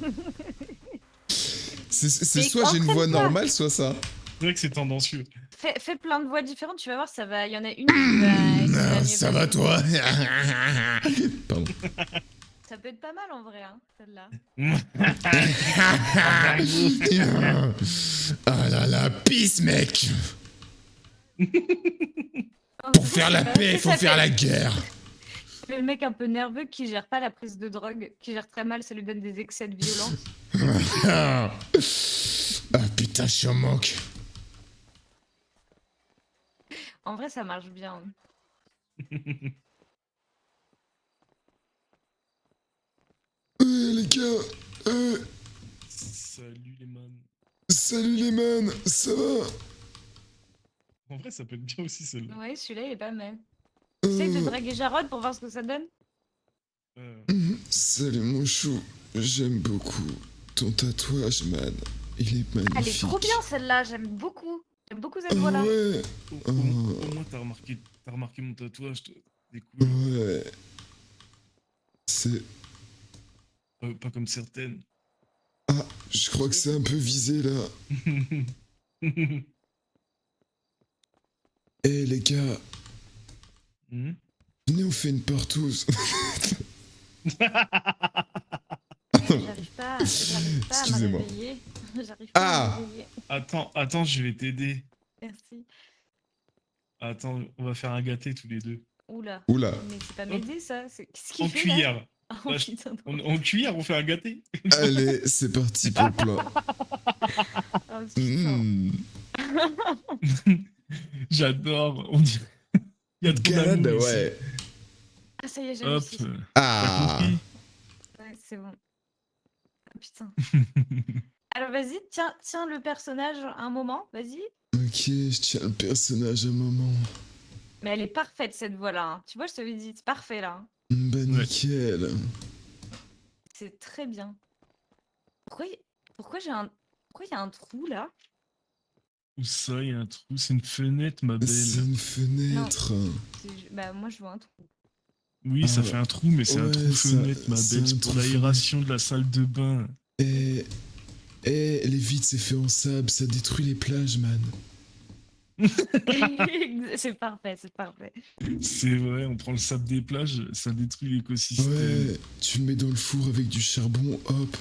C'est Mais soit j'ai une voix entraîne-toi. normale, soit ça. C'est vrai que c'est tendancieux. Fais plein de voix différentes, tu vas voir, ça va. Il y en a une qui va mieux Ça va passer. toi? Pardon. Ça peut être pas mal en vrai, hein, celle-là. Ah là là, peace mec! Oh, Pour faire la ça paix, faut fait- faire la guerre! Le mec un peu nerveux qui gère pas la prise de drogue, qui gère très mal, ça lui donne des excès de violence. Ah putain, je suis en manque. En vrai, ça marche bien. Les gars, Salut les man. salut les man, ça va? En vrai, ça peut être bien aussi celle-là. Ouais, celui-là, il est pas mal. Essaye de Euh, draguer Jarod pour voir ce que ça donne. Salut mon chou, j'aime beaucoup ton tatouage, man. Il est magnifique. Elle est trop bien celle-là, j'aime beaucoup. J'aime beaucoup cette Ah voix-là. ouais, Au moins, t'as remarqué mon tatouage, toi. C'est cool. ouais. C'est... Pas comme certaines. Ah, je crois que c'est un peu visé là. Eh les gars, Hmm. venez on fait une partouze. J'arrive pas à me Excusez-moi. réveiller. J'arrive pas à Ah me réveiller. Attends, je vais t'aider. Merci. Attends, on va faire un gâté tous les deux. Oula. Oula. Mais c'est pas m'aider ça. Qu'est-ce qu'il En fait là cuillère. Oh, Là, putain, non. En cuillère, on fait un gâté. Allez, c'est parti pour le plan. Oh, putain. Mmh. J'adore. On dirait. Il y a trop God, d'amour ici. ouais. Ah, ça y est, j'ai Hop. réussi. Ah. T'as compris. Ouais, c'est bon. Ah, putain. Alors vas-y, tiens le personnage un moment, vas-y. Ok, je tiens le personnage un moment. Mais elle est parfaite cette voix-là. Hein. Tu vois, je te l'ai dit, c'est parfait là. hein. Bah nickel. C'est très bien. Pourquoi il y a un trou là? Où ça, il y a un trou. C'est une fenêtre, ma C'est belle. une fenêtre. Bah moi je vois un trou. Oui, ça Ah, fait un trou, mais c'est un ouais, trou ça- fenêtre, ma c'est belle. un C'est pour trou l'aération de la salle de bain. Et les vitres c'est fait en sable, ça détruit les plages, man. C'est parfait, c'est parfait. C'est vrai, on prend le sable des plages, ça détruit l'écosystème. Ouais, tu le mets dans le four avec du charbon, hop,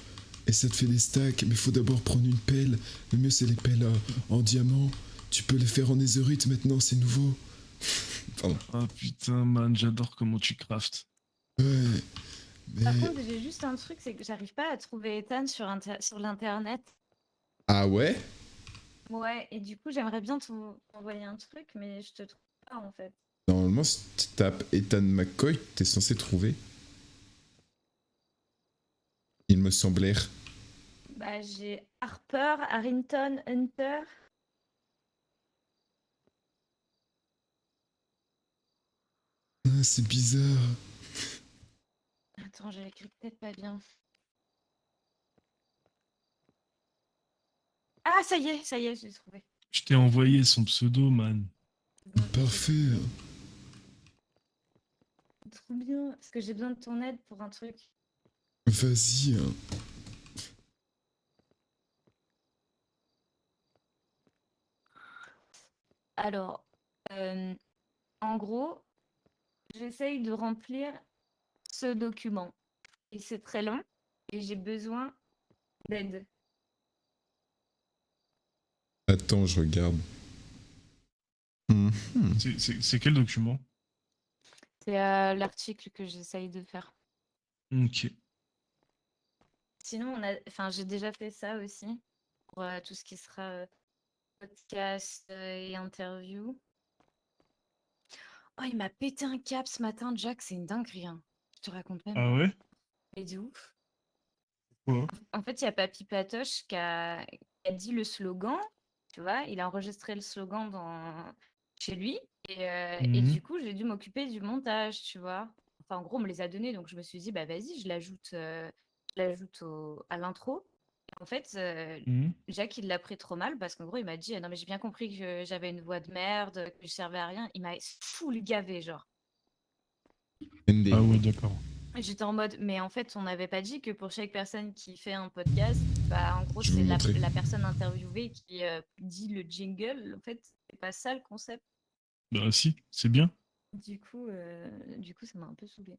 et ça te fait des stacks. Mais faut d'abord prendre une pelle. Le mieux c'est les pelles en diamant. Tu peux les faire en netherite maintenant, c'est nouveau. Pardon. Ah putain, man, j'adore comment tu craftes. Ouais. Par Mais... contre, j'ai juste un truc, c'est que j'arrive pas à trouver Ethan sur l'internet. Ah ouais? Ouais, et du coup, j'aimerais bien t'envoyer un truc, mais je te trouve pas en fait. Normalement, si tu tapes Ethan McCoy, t'es censé trouver. Il me semblait. Bah, j'ai Harper, Harrington, Hunter. Ah, c'est bizarre. Attends, j'ai écrit peut-être pas bien. Ah, ça y est, j'ai trouvé. Je t'ai envoyé son pseudo, man. Parfait. Trop bien, parce que j'ai besoin de ton aide pour un truc. Vas-y. Alors, en gros, j'essaye de remplir ce document. Et c'est très long, et j'ai besoin d'aide. Attends, je regarde. C'est quel document? C'est l'article que j'essaye de faire. Ok. Sinon, j'ai déjà fait ça aussi, pour tout ce qui sera podcast et interview. Oh, il m'a pété un cap ce matin, Jack, c'est une dinguerie. Hein. Je te raconte même. Ah ouais? Mais de ouf. Quoi? En fait, il y a Papy Patoche qui a dit le slogan, tu vois, il a enregistré le slogan chez lui, et du coup, j'ai dû m'occuper du montage, tu vois. Enfin, en gros, on me les a donnés, donc je me suis dit, bah vas-y, je l'ajoute à l'intro. En fait, Jack, il l'a pris trop mal parce qu'en gros, il m'a dit, non, mais j'ai bien compris que j'avais une voix de merde, que je servais à rien. Il m'a full gavé, genre. Ah ouais, d'accord. J'étais en mode, mais en fait, on n'avait pas dit que pour chaque personne qui fait un podcast, bah, en gros, Je vais c'est vous montrer. la personne interviewée qui dit le jingle. En fait, c'est pas ça le concept. Bah si, c'est bien. Du coup, ça m'a un peu saoulé.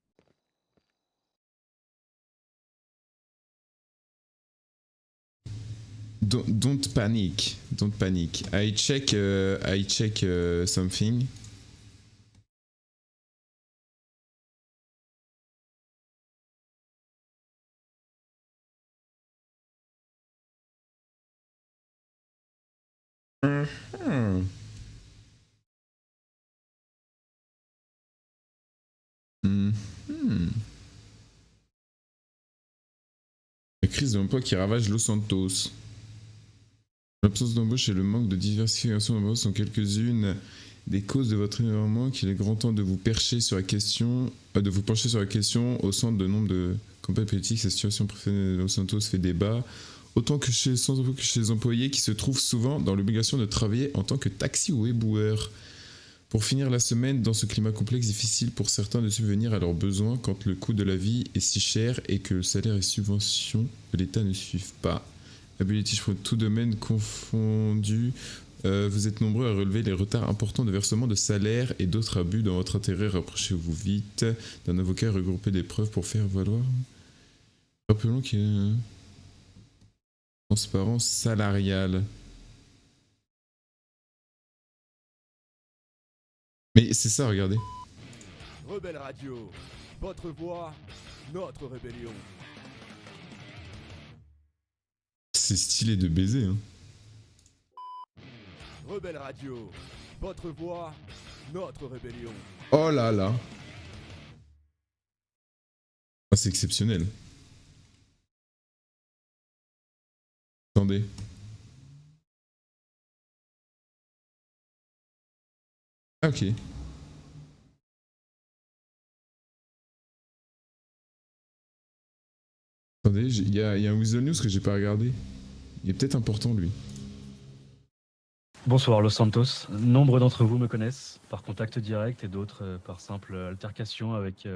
Don't panic. Don't panic. I check something. Mhm. Mhm. La crise de l'emploi qui ravage Los Santos. L'absence d'embauche et le manque de diversification d'embauche sont quelques-unes des causes de votre énervement qu'il est grand temps de vous pencher sur la question, au centre de nombre de campagnes politiques. Cette situation professionnelle de Los Santos fait débat, autant que chez les employés qui se trouvent souvent dans l'obligation de travailler en tant que taxi ou éboueur. Pour finir la semaine dans ce climat complexe, difficile pour certains de subvenir à leurs besoins quand le coût de la vie est si cher et que le salaire et subventions de l'État ne suivent pas. Ability pour tout domaine confondu, vous êtes nombreux à relever les retards importants de versement de salaire et d'autres abus dans votre intérêt. Rapprochez-vous vite d'un avocat et regroupez des preuves pour faire valoir. Rappelons qu'il y a transparence salariale. Mais c'est ça, regardez. Rebelle Radio, votre voix, notre rébellion. C'est stylé de baiser, hein. Rebelle Radio, votre voix, notre rébellion. Oh là là. Ah, c'est exceptionnel. Attendez. Ah, ok. Attendez, il y a un Weasel News que j'ai pas regardé. Il est peut-être important, lui. Bonsoir Los Santos. Nombre d'entre vous me connaissent par contact direct et d'autres par simple altercation avec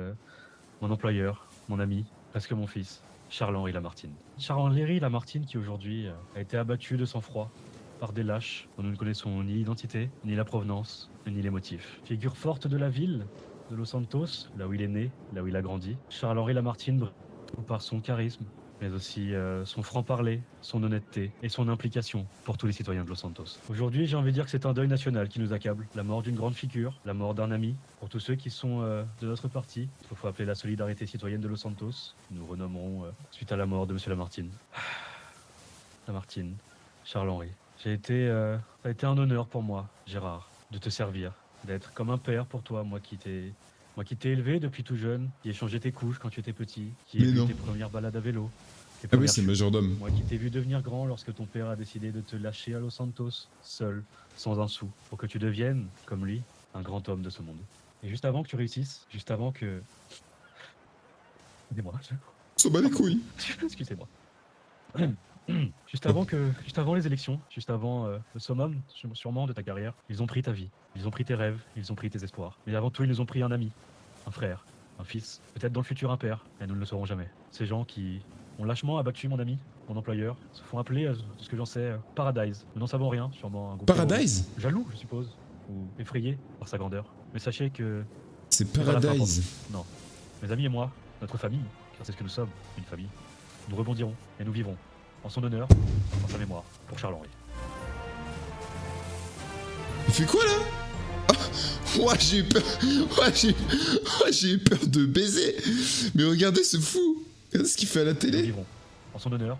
mon employeur, mon ami, presque mon fils, Charles-Henri Lamartine. Charles-Henri Lamartine qui aujourd'hui a été abattu de sang-froid par des lâches dont nous ne connaissons ni l'identité, ni la provenance, ni les motifs. Figure forte de la ville de Los Santos, là où il est né, là où il a grandi, Charles-Henri Lamartine, par son charisme, mais aussi son franc-parler, son honnêteté et son implication pour tous les citoyens de Los Santos. Aujourd'hui, j'ai envie de dire que c'est un deuil national qui nous accable. La mort d'une grande figure, la mort d'un ami. Pour tous ceux qui sont de notre parti, il faut appeler la solidarité citoyenne de Los Santos. Nous renommerons suite à la mort de Monsieur Lamartine. Lamartine, Charles-Henri. Ça a été un honneur pour moi, Gérard, de te servir, d'être comme un père pour toi, moi qui t'ai élevé depuis tout jeune, qui ai changé tes couches quand tu étais petit, qui ai Mais vu non. tes premières balades à vélo. tes Ah oui, premières c'est chutes. majordome. Moi qui t'ai vu devenir grand lorsque ton père a décidé de te lâcher à Los Santos, seul, sans un sou, pour que tu deviennes, comme lui, un grand homme de ce monde. Et juste avant que tu réussisses, juste avant que... Aidez-moi. S'en bat les couilles. Excusez-moi. Juste avant les élections, juste avant le summum, sûrement, de ta carrière, ils ont pris ta vie, ils ont pris tes rêves, ils ont pris tes espoirs. Mais avant tout, ils nous ont pris un ami, un frère, un fils, peut-être dans le futur un père, et nous ne le saurons jamais. Ces gens qui ont lâchement abattu mon ami, mon employeur, se font appeler, de ce que j'en sais, Paradise. Nous n'en savons rien, sûrement un groupe Paradise terroriste. Jaloux, je suppose, ou effrayé par sa grandeur. Mais sachez que... C'est pas la fin pour Paradise. nous. Non. Mes amis et moi, notre famille, car c'est ce que nous sommes, une famille, nous rebondirons et nous vivrons, en son honneur, en sa mémoire, pour Charles-Henri. Il fait quoi là? Ouah, j'ai eu peur. J'ai eu peur de baiser. Mais regardez ce fou. Regardez ce qu'il fait à la Nous télé. vivrons, en son honneur,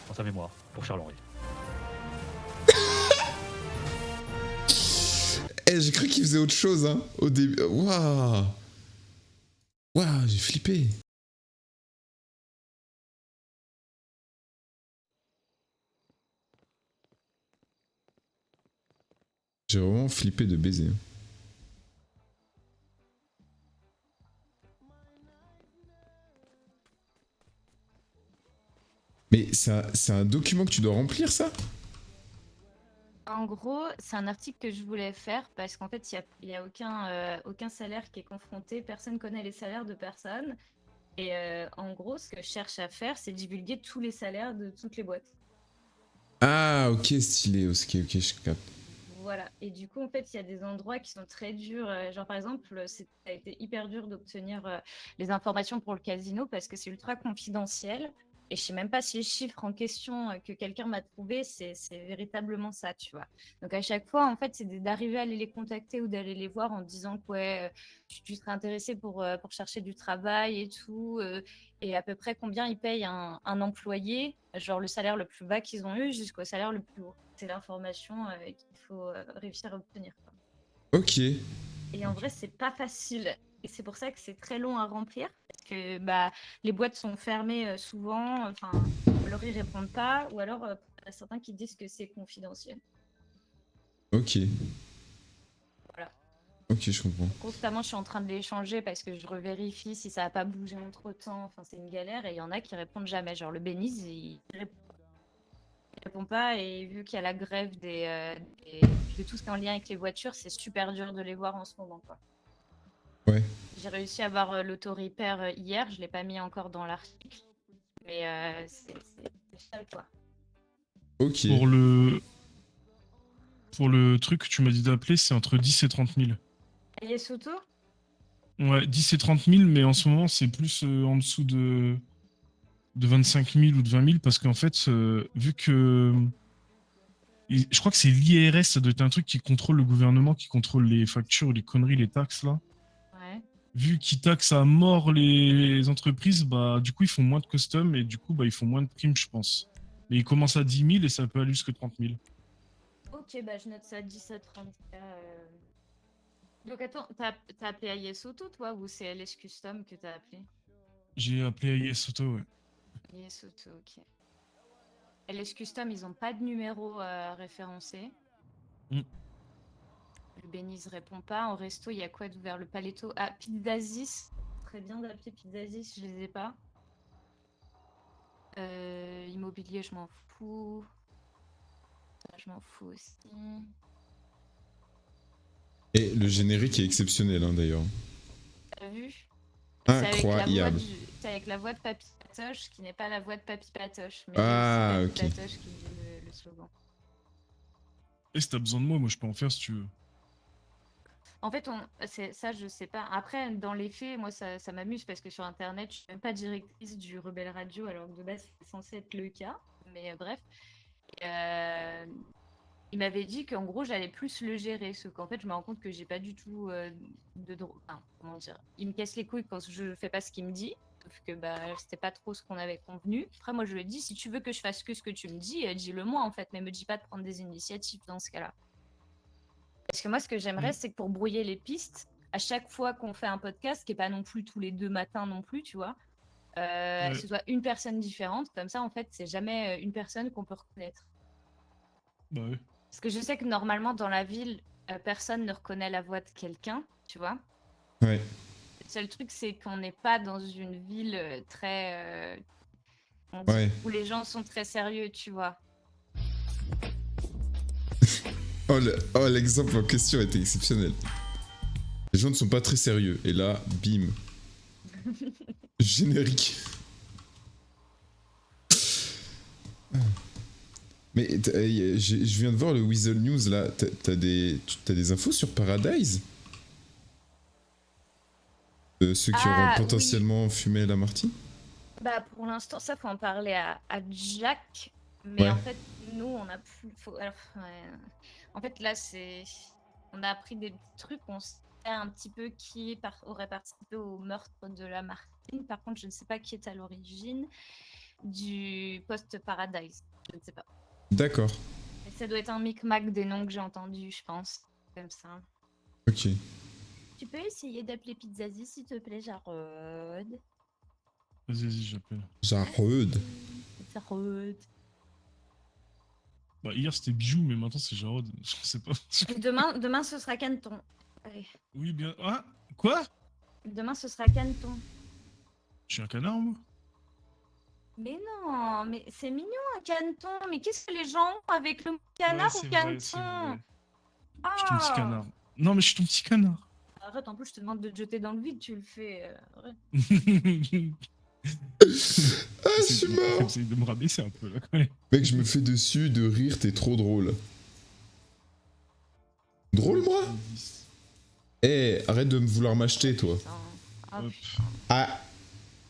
en sa mémoire, pour Charles-Henri. Eh, j'ai cru qu'il faisait autre chose, hein, au début. Waouh. Waouh, j'ai flippé. J'ai vraiment flippé de baiser. Mais c'est un document que tu dois remplir, ça? En gros, c'est un article que je voulais faire parce qu'en fait, il y a aucun salaire qui est confronté. Personne connaît les salaires de personne. Et en gros, ce que je cherche à faire, c'est divulguer tous les salaires de toutes les boîtes. Ah, ok, stylé. Ok, je capte. Voilà. Et du coup, en fait, il y a des endroits qui sont très durs. Genre, par exemple, ça a été hyper dur d'obtenir les informations pour le casino parce que c'est ultra confidentiel. Et je sais même pas si les chiffres en question que quelqu'un m'a trouvé, c'est véritablement ça, tu vois. Donc à chaque fois, en fait, c'est d'arriver à aller les contacter ou d'aller les voir en disant que ouais, tu serais intéressé pour chercher du travail et tout, et à peu près combien ils payent un employé, genre le salaire le plus bas qu'ils ont eu jusqu'au salaire le plus haut. C'est l'information qu'il faut réussir à obtenir, quoi. Ok. Et en vrai, c'est pas facile. Et c'est pour ça que c'est très long à remplir. Parce que bah, les boîtes sont fermées souvent. Enfin, alors ils répondent pas. Ou alors, il y a certains qui disent que c'est confidentiel. Ok. Voilà. Ok, je comprends. Constamment, je suis en train de les changer parce que je revérifie si ça n'a pas bougé entre temps. Enfin, c'est une galère. Et il y en a qui répondent jamais. Genre le Beniz, il répond pas. Et vu qu'il y a la grève de tout ce qui est en lien avec les voitures, c'est super dur de les voir en ce moment, quoi. Ouais. J'ai réussi à avoir l'auto-repair hier, je ne l'ai pas mis encore dans l'article, mais c'est ça, quoi. Ok. Pour le truc que tu m'as dit d'appeler, c'est entre 10 et 30 000. Yes Auto? Ouais, 10 et 30 000, mais en ce moment, c'est plus en dessous de 25 000 ou de 20 000, parce qu'en fait, vu que... je crois que c'est l'IRS, ça doit être un truc qui contrôle le gouvernement, qui contrôle les factures, les conneries, les taxes, là. Ouais. Vu qu'ils taxent à mort les entreprises, bah du coup ils font moins de custom et du coup bah ils font moins de primes, je pense. Mais ils commencent à 10 000 et ça peut aller jusqu'à 30 000. Ok, bah je note ça 10 à 30. Donc attends, t'as appelé à Yes Auto, toi, ou c'est LS Custom que t'as appelé? J'ai appelé Yes Auto, ouais. Yes Auto, ok. LS Custom, ils ont pas de numéro référencé. Le Beniz répond pas. En resto, il y a quoi d'ouvert? Le Paletto. Ah, Pizzazis. Très bien d'appeler Pizzazis, je les ai pas. Immobilier, je m'en fous. Ça, je m'en fous aussi. Et le générique est exceptionnel, hein, d'ailleurs. T'as vu? Incroyable. C'est avec la voix de Papy Patoche, qui n'est pas la voix de Papy Patoche. Mais Ah, c'est ok. Papy Patoche qui dit le slogan. Et si t'as besoin de moi je peux en faire si tu veux. En fait, ça, je sais pas. Après, dans les faits, moi, ça m'amuse parce que sur Internet, je suis même pas directrice du Rebelle Radio, alors que de base, c'est censé être le cas. Mais bref. Euh, il m'avait dit qu'en gros, j'allais plus le gérer. Sauf qu'en fait, je me rends compte que j'ai pas du tout de droit. Enfin, comment dire? Il me casse les couilles quand je fais pas ce qu'il me dit. Sauf que bah, c'était pas trop ce qu'on avait convenu. Après, moi, je lui ai dit, si tu veux que je fasse que ce que tu me dis, dis-le moi, en fait. Mais me dis pas de prendre des initiatives dans ce cas-là. Parce que moi, ce que j'aimerais, c'est que pour brouiller les pistes, à chaque fois qu'on fait un podcast, qui n'est pas non plus tous les 2 matins non plus, tu vois, ce soit une personne différente. Comme ça, en fait, c'est jamais une personne qu'on peut reconnaître. Bah ouais. Parce que je sais que normalement, dans la ville, personne ne reconnaît la voix de quelqu'un, tu vois. Ouais. Le seul truc, c'est qu'on n'est pas dans une ville très... où les gens sont très sérieux, tu vois. Oh, l'exemple en question était exceptionnel. Les gens ne sont pas très sérieux. Et là, bim. Générique. Mais je viens de voir le Weasel News là. T'as des infos sur Paradise? Ceux qui auront potentiellement fumé la Martine? Bah pour l'instant, ça faut en parler à Jack. Mais en fait, nous, on a plus... En fait, là, on a appris des petits trucs. On sait un petit peu qui aurait participé au meurtre de la Martine. Par contre, je ne sais pas qui est à l'origine du post-Paradise. Je ne sais pas. D'accord. Et ça doit être un micmac des noms que j'ai entendus, je pense. Comme ça. Ok. Tu peux essayer d'appeler Pizzazi, s'il te plaît, Jarod. Vas-y, j'appelle. Jarod. Jarod. Bah, hier c'était Bijou, mais maintenant c'est Jarod. Je sais pas. Et demain, ce sera Canton. Allez. Oui, bien. Ah, quoi? Demain, ce sera Canton. Je suis un canard, moi? Mais non, mais c'est mignon un Canton. Mais qu'est-ce que les gens ont avec le canard ou Canton? Je suis ton petit canard. Non, mais je suis ton petit canard. Arrête, en plus, je te demande de te jeter dans le vide, tu le fais. Ouais. Je suis mort. J'essaie de me rabaisser un peu là quand même. Mec, je me fais dessus de rire, t'es trop drôle. Drôle, moi? Arrête de me vouloir m'acheter, toi.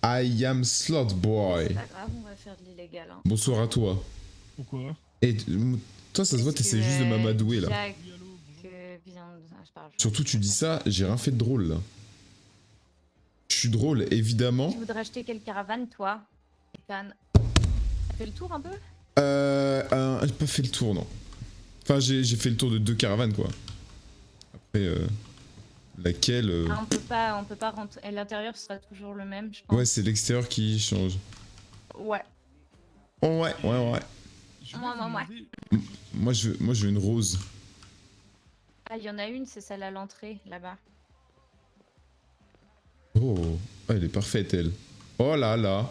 I am slot boy. C'est pas grave, on va faire de l'illégal. Hein. Bonsoir à toi. Pourquoi? Toi, ça se voit, t'essaies juste de m'amadouer là. Jack Surtout, tu dis ça, j'ai rien fait de drôle là. Je suis drôle, évidemment. Tu voudrais acheter quelle caravane, toi? T'as fait le tour un peu? J'ai pas fait le tour, non. Enfin, j'ai fait le tour de 2 caravanes, quoi. Après, laquelle... on peut pas rentrer. Et l'intérieur sera toujours le même, je pense. Ouais, c'est l'extérieur qui change. Ouais. Ouais. Moi, je veux une rose. Ah, il y en a une, c'est celle à l'entrée, là-bas. Oh, elle est parfaite, elle. Oh là là.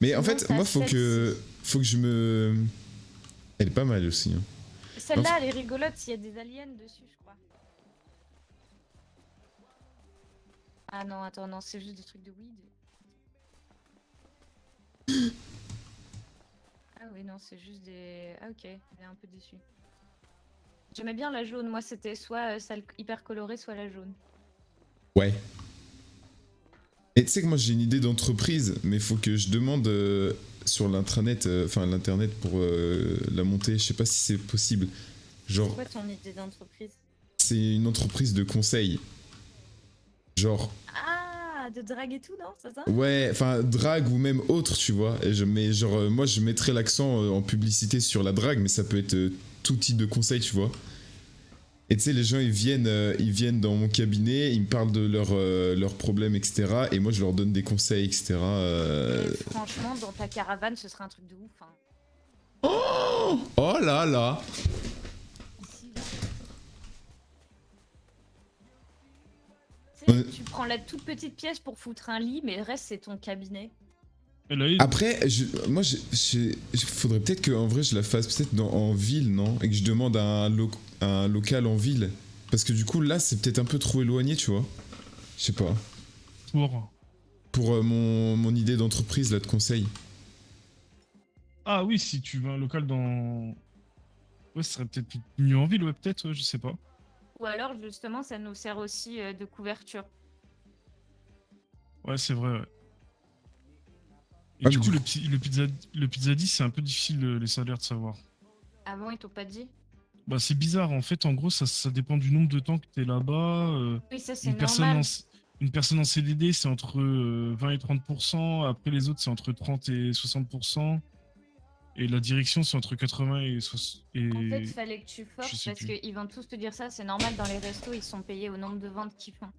Mais en fait, moi, faut que je me... Elle est pas mal aussi. Hein. Celle-là, elle est rigolote, s'il y a des aliens dessus, je crois. Ah non, attends, non, c'est juste des trucs de weed. Ah oui, non, c'est juste des... Ah ok, elle est un peu déçue. J'aimais bien la jaune, moi c'était soit celle hyper colorée, soit la jaune. Ouais. Et tu sais que moi j'ai une idée d'entreprise, mais faut que je demande sur l'intranet, l'internet pour la monter, je sais pas si c'est possible. Genre... C'est quoi ton idée d'entreprise? C'est une entreprise de conseil. Genre... Ah, de drague et tout, non? C'est ça? Ouais, enfin drague ou même autre, tu vois. Mais genre, moi je mettrais l'accent en publicité sur la drague, mais ça peut être tout type de conseil, tu vois. Et tu sais, les gens ils viennent dans mon cabinet, ils me parlent de leurs problèmes, etc. Et moi je leur donne des conseils, etc. Franchement, dans ta caravane, ce serait un truc de ouf. Hein. Oh là là. Ici, là. Tu prends la toute petite pièce pour foutre un lit, mais le reste c'est ton cabinet. Après, faudrait peut-être qu'en vrai je la fasse peut-être en ville, non? Et que je demande à un local en ville. Parce que du coup là c'est peut-être un peu trop éloigné, tu vois. Je sais pas. Pour mon idée d'entreprise là de conseil. Ah oui, si tu veux un local dans... Ouais, ce serait peut-être mieux en ville, ouais, peut-être, je sais pas. Ou alors, justement, ça nous sert aussi de couverture. Ouais, c'est vrai, ouais. Et Ah, du mais coup, du le pizza 10, c'est un peu difficile les salaires de savoir. Avant, ils t'ont pas dit? Bah, c'est bizarre, en fait, en gros, ça dépend du nombre de temps que t'es là-bas. Oui, ça, c'est Une personne normal. une personne en CDD, c'est entre 20 et 30%. Après, les autres, c'est entre 30 et 60%. Et la direction, c'est entre 80 et 60. En fait, Et fallait que tu je forces sais parce plus. qu'ils vont tous te dire ça. C'est normal, dans les restos, ils sont payés au nombre de ventes qu'ils font.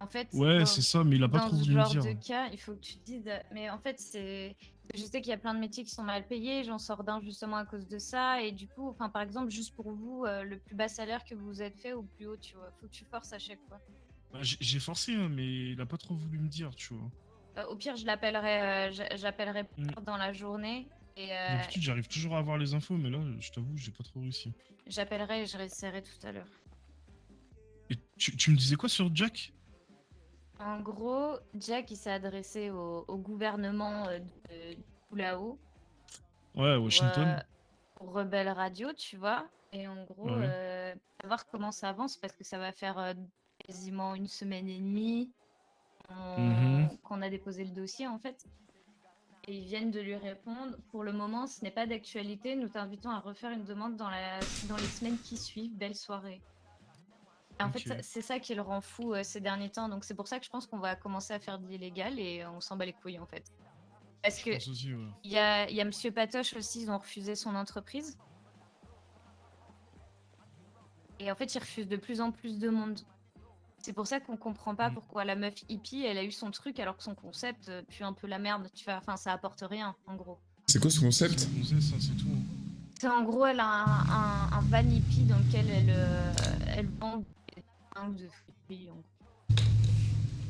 En fait, Ouais, c'est ça, mais il a pas dans trop ce voulu me genre dire. de cas, il faut que tu te dises. Mais en fait, c'est. Je sais qu'il y a plein de métiers qui sont mal payés. J'en sors d'un justement à cause de ça. Et du coup, enfin, par exemple, juste pour vous, le plus bas salaire que vous vous êtes fait ou le plus haut, tu vois. Faut que tu forces à chaque fois. Bah, j'ai forcé, hein, mais il a pas trop voulu me dire, tu vois. Au pire, je l'appellerai. J'appellerai plus Mm. tard dans la journée. Et D'habitude, j'arrive toujours à avoir les infos, mais là, je t'avoue, j'ai pas trop réussi. j'appellerai et je réessayerai tout à l'heure. Et tu me disais quoi sur Jack? En gros, Jack, il s'est adressé au gouvernement de tout là-haut Ouais, pour, Washington. pour Rebelle Radio, tu vois. Et en gros, Ouais. savoir comment ça avance parce que ça va faire quasiment une semaine et demie Mhm. qu'on a déposé le dossier en fait. Et ils viennent de lui répondre. Pour le moment, ce n'est pas d'actualité. Nous t'invitons à refaire une demande dans les semaines qui suivent. Belle soirée. Et en fait, Ok. c'est ça qui le rend fou ces derniers temps. Donc c'est pour ça que je pense qu'on va commencer à faire de l'illégal et on s'en bat les couilles en fait. Parce Je que pense aussi, ouais. il y a Monsieur Patoche aussi, ils ont refusé son entreprise. Et en fait, ils refusent de plus en plus de monde. C'est pour ça qu'on comprend pas Mm. pourquoi la meuf hippie, elle a eu son truc alors que son concept pue un peu la merde. Tu vois, enfin, ça apporte rien en gros. C'est quoi ce concept? C'est gonzesse, ça, c'est tout. Hein. C'est en gros, elle a un van hippie dans lequel elle vend des fringues de fruits. En gros.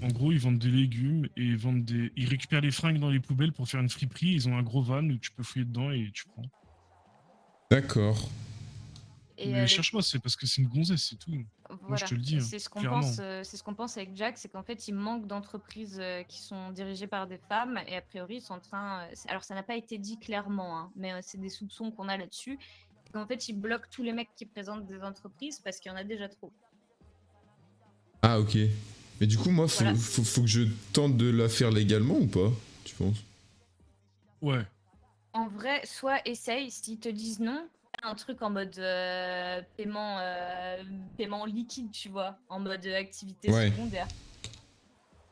En gros, ils vendent des légumes et ils récupèrent les fringues dans les poubelles pour faire une friperie. Ils ont un gros van où tu peux fouiller dedans et tu prends. D'accord. Et Mais cherche pas, c'est parce que c'est une gonzesse, c'est tout. Moi, je voilà, te le dis, hein, c'est ce qu'on clairement. pense. C'est ce qu'on pense avec Jack, c'est qu'en fait, il manque d'entreprises qui sont dirigées par des femmes et a priori, ils sont en train. Alors, ça n'a pas été dit clairement, hein, mais c'est des soupçons qu'on a là-dessus. En fait, ils bloquent tous les mecs qui présentent des entreprises parce qu'il y en a déjà trop. Ah, ok. Mais du coup, moi, Voilà. faut que je tente de la faire légalement ou pas, tu penses? Ouais. En vrai, soit essaye, s'ils te disent non, un truc en mode paiement liquide, tu vois, en mode activité Ouais. secondaire.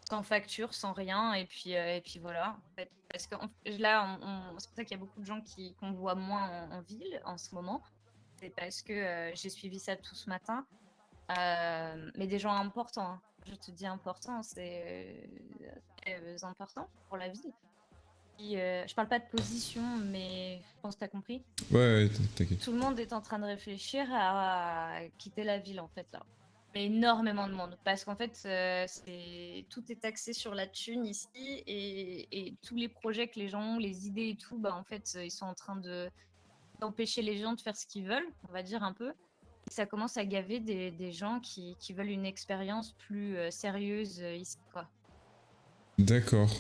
Sans facture, sans rien, et puis voilà. En fait, parce que là, c'est pour ça qu'il y a beaucoup de gens qu'on voit moins en ville en ce moment. C'est parce que j'ai suivi ça tout ce matin. Mais des gens importants, hein. Je te dis importants, c'est très important pour la ville. Je parle pas de position, mais je pense que tu as compris. Ouais, t'inquiète. Tout le monde est en train de réfléchir à quitter la ville, en fait, là. Mais énormément de monde. Parce qu'en fait, tout est axé sur la thune ici. Et tous les projets que les gens ont, les idées et tout, bah, en fait, ils sont en train d'empêcher les gens de faire ce qu'ils veulent, on va dire un peu. Et ça commence à gaver des gens qui veulent une expérience plus sérieuse ici, quoi. D'accord.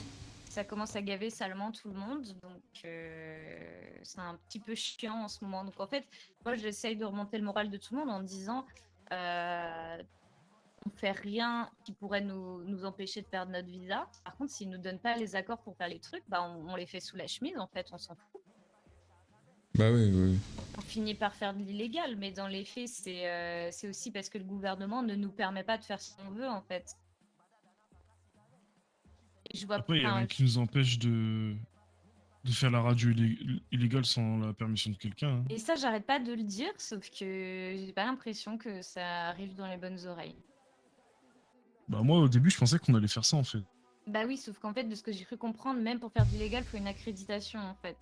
Ça commence à gaver salement tout le monde, donc c'est un petit peu chiant en ce moment. Donc en fait, moi j'essaye de remonter le moral de tout le monde en disant on fait rien qui pourrait nous empêcher de perdre notre visa. Par contre, s'ils nous donnent pas les accords pour faire les trucs, bah on les fait sous la chemise en fait, on s'en fout. Bah ouais. On finit par faire de l'illégal, mais dans les faits, c'est aussi parce que le gouvernement ne nous permet pas de faire ce qu'on veut en fait. Et je vois Après, il n'y a rien qui nous empêche de faire la radio illégale sans la permission de quelqu'un. Hein. Et ça, j'arrête pas de le dire, sauf que j'ai pas l'impression que ça arrive dans les bonnes oreilles. Bah moi, au début, je pensais qu'on allait faire ça, en fait. Bah oui, sauf qu'en fait, de ce que j'ai cru comprendre, même pour faire de l'illégal, il faut une accréditation, en fait.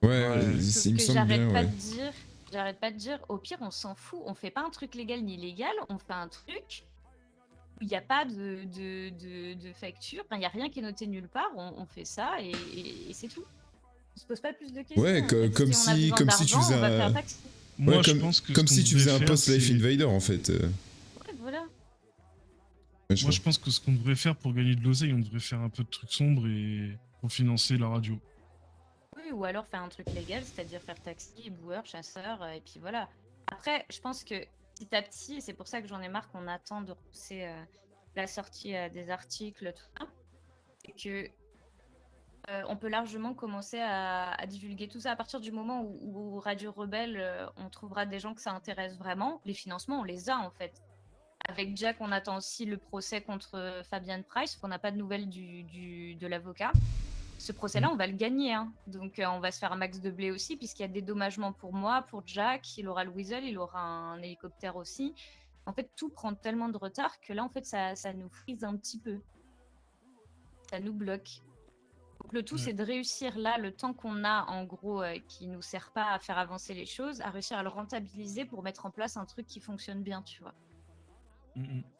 Ouais, Sauf il me que semble bien, ouais. j'arrête pas de dire, au pire, on s'en fout, on fait pas un truc légal ni illégal, on fait un truc où il n'y a pas de facture, il n'y a rien qui est noté nulle part, on fait ça et c'est tout. On se pose pas plus de questions. Ouais, en fait. comme si tu faisais on va faire un taxi. Moi, ouais, je pense que comme ce si qu'on tu faisais un devrait post faire, Life c'est- Invader en fait. Ouais, voilà. Moi, je pense que ce qu'on devrait faire pour gagner de l'oseille, on devrait faire un peu de trucs sombres et pour financer la radio. Oui, ou alors faire un truc légal, c'est-à-dire faire taxi, éboueur, chasseur, et puis voilà. Après, je pense que petit à petit, et c'est pour ça que j'en ai marre qu'on attend de repousser la sortie des articles, tout ça, c'est que on peut largement commencer à divulguer tout ça à partir du moment où Radio Rebelle, on trouvera des gens que ça intéresse vraiment. Les financements, on les a en fait. Avec Jack, on attend aussi le procès contre Fabian Price, qu'on n'a pas de nouvelles de l'avocat. Ce procès-là, on va le gagner. Hein. Donc, on va se faire un max de blé aussi, puisqu'il y a des dédommagements pour moi, pour Jack. Il aura le Weasel, il aura un hélicoptère aussi. En fait, tout prend tellement de retard que là, en fait, ça nous frise un petit peu. Ça nous bloque. Donc, le tout, c'est de réussir là, le temps qu'on a, en gros, qui nous sert pas à faire avancer les choses, à réussir à le rentabiliser pour mettre en place un truc qui fonctionne bien, tu vois.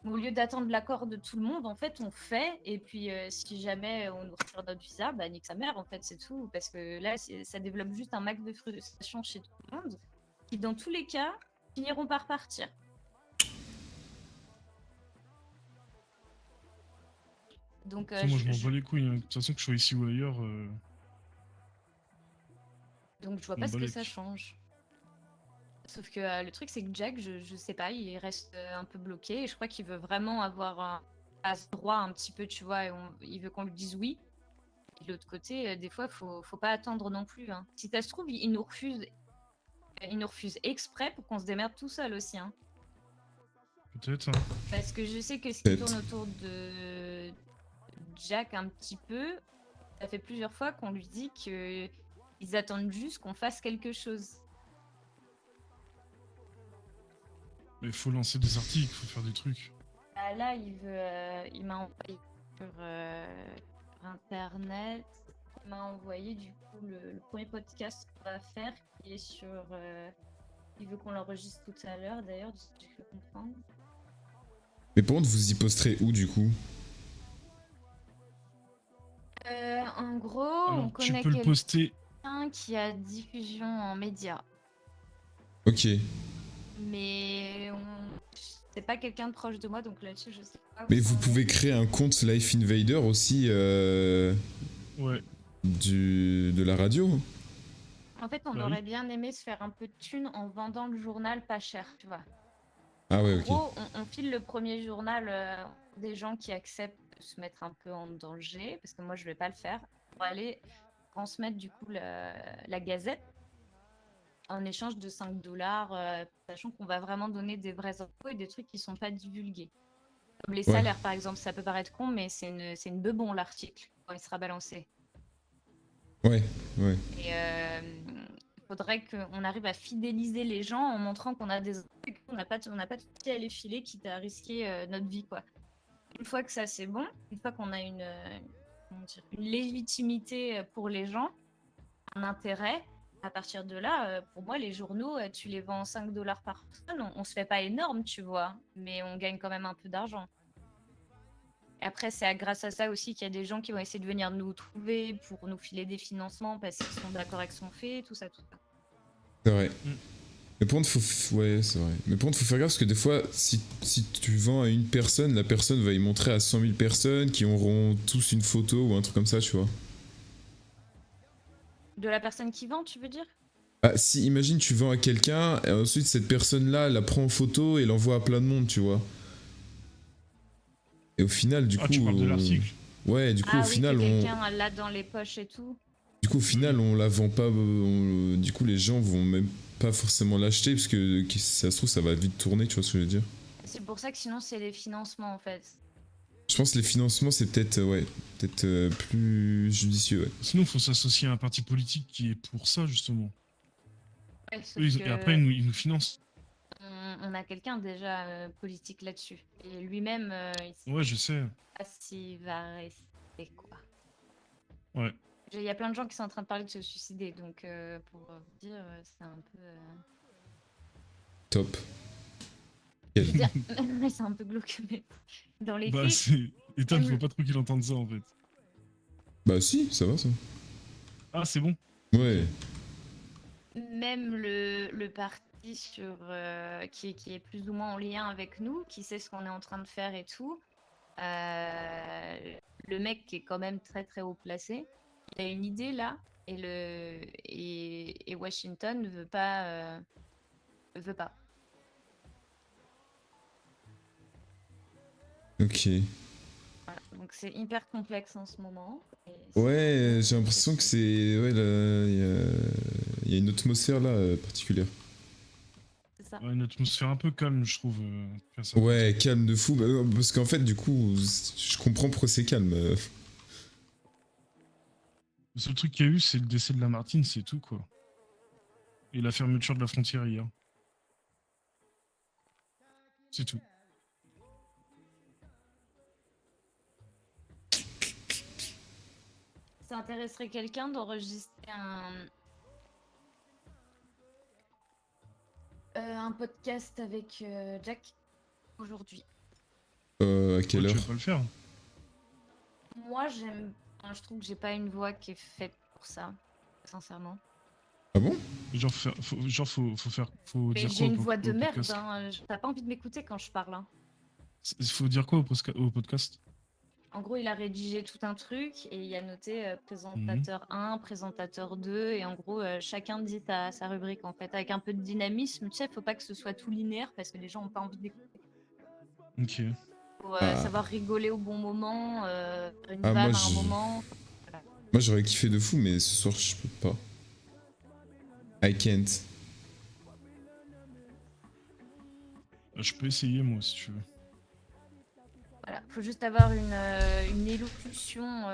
Au lieu d'attendre l'accord de tout le monde, en fait, on fait. Et puis, si jamais on nous retire notre visa, bah, nique sa mère, en fait, c'est tout. Parce que là, ça développe juste un max de frustration chez tout le monde, qui, dans tous les cas, finiront par partir. Donc, moi, je m'en bats les couilles. Hein. De toute façon, que je sois ici ou ailleurs. Donc, je vois pas ce que ça change. Sauf que le truc, c'est que Jack, je sais pas, il reste un peu bloqué. Et je crois qu'il veut vraiment avoir un passe droit un petit peu, tu vois. Et il veut qu'on lui dise oui. Et de l'autre côté, des fois, faut pas attendre non plus. Hein. Si ça se trouve, il nous refuse exprès pour qu'on se démerde tout seul aussi. Hein. Peut-être. Hein. Parce que je sais que ce qui tourne autour de Jack un petit peu, ça fait plusieurs fois qu'on lui dit qu'ils attendent juste qu'on fasse quelque chose. Mais il faut lancer des articles, il faut faire des trucs. Ah, là, il m'a envoyé sur Internet. Il m'a envoyé du coup le premier podcast qu'on va faire qui est sur. Il veut qu'on l'enregistre tout à l'heure d'ailleurs, de ce que je peux comprendre. Mais par contre, vous y posterez où du coup? En gros, alors, on connaît tu peux le poster. quelqu'un qui a diffusion en médias. Ok. Mais c'est pas quelqu'un de proche de moi, donc là-dessus, je sais pas. Mais vous pouvez créer un compte Life Invader aussi Ouais. de la radio. Hein. En fait, on aurait bien aimé se faire un peu de thunes en vendant le journal pas cher, tu vois. Ah ouais, ok. En gros, on file le premier journal des gens qui acceptent de se mettre un peu en danger, parce que moi, je vais pas le faire, pour aller transmettre du coup la Gazette en échange de 5$, sachant qu'on va vraiment donner des vraies infos et des trucs qui sont pas divulgués. Comme les salaires, par exemple, ça peut paraître con, mais c'est une bebon, l'article, quand il sera balancé. Ouais. Et il faudrait qu'on arrive à fidéliser les gens en montrant qu'on a des infos et qu'on n'a pas de souci à les filer, quitte à risquer notre vie, quoi. Une fois que ça, c'est bon, une fois qu'on a une légitimité pour les gens, un intérêt, à partir de là, pour moi, les journaux, tu les vends 5$ par personne, on se fait pas énorme, tu vois, mais on gagne quand même un peu d'argent. Et après, c'est grâce à ça aussi qu'il y a des gens qui vont essayer de venir nous trouver pour nous filer des financements parce qu'ils sont d'accord avec ce qu'on fait, tout ça, tout ça. C'est vrai. Mais par contre, ouais, c'est vrai. Mais par contre, faut faire gaffe parce que des fois, si tu vends à une personne, la personne va y montrer à 100 000 personnes qui auront tous une photo ou un truc comme ça, tu vois. De la personne qui vend, tu veux dire? Ah, si, imagine, tu vends à quelqu'un, et ensuite cette personne-là la prend en photo et l'envoie à plein de monde, tu vois. Et au final, du coup. Tu parles de l'article. Ouais, du coup, au final, quelqu'un l'a dans les poches et tout. Du coup, au final, on la vend pas. Du coup, les gens vont même pas forcément l'acheter parce que si ça se trouve, ça va vite tourner, tu vois ce que je veux dire. C'est pour ça que sinon, c'est les financements en fait. Je pense que les financements, c'est peut-être plus judicieux, ouais. Sinon, il faut s'associer à un parti politique qui est pour ça, justement. Ouais, Et après, ils nous financent. On a quelqu'un déjà politique là-dessus. Et lui-même, ouais, je sais. Pas s'il va rester, quoi. Ouais. Il y a plein de gens qui sont en train de parler de se suicider, donc pour vous dire, c'est un peu... Top. C'est un peu glauque, mais dans les bah, faits... Ethan, faut pas trop qu'il entende ça, en fait. Bah si, ça va, ça. Ah, c'est bon. Ouais. Même le parti sur qui est plus ou moins en lien avec nous, qui sait ce qu'on est en train de faire et tout, le mec qui est quand même très très haut placé, il a une idée là, et Washington ne veut pas. Ok. Voilà. Donc c'est hyper complexe en ce moment. Et c'est- Ouais, j'ai l'impression que c'est... Ouais, là, il y a une atmosphère là particulière. c'est ça. Ouais, une atmosphère un peu calme, je trouve. À sa Ouais, côté. calme de fou. Bah, parce qu'en fait, du coup, je comprends pourquoi c'est calme. Le seul truc qu'il y a eu, c'est le décès de Lamartine, c'est tout, quoi. Et la fermeture de la frontière hier. C'est tout. Ça intéresserait quelqu'un d'enregistrer un podcast avec Jack aujourd'hui. À quelle Ouais, tu heure? vas pas le faire. Moi, je trouve que j'ai pas une voix qui est faite pour ça, sincèrement. Ah bon? Genre, faut Mais dire j'ai quoi une voix de au merde, podcast hein. T'as pas envie de m'écouter quand je parle, hein. Faut dire quoi au podcast? En gros, il a rédigé tout un truc et il a noté présentateur 1, présentateur 2 et en gros, chacun dit sa rubrique en fait, avec un peu de dynamisme. Tu sais, faut pas que ce soit tout linéaire parce que les gens ont pas envie d'écouter. Ok. Faut Ah. savoir rigoler au bon moment, faire une Ah, vanne moi, à un moment. Voilà. Moi j'aurais kiffé de fou, mais ce soir je peux pas. I can't. Je peux essayer, moi, si tu veux. Voilà, faut juste avoir une élocution,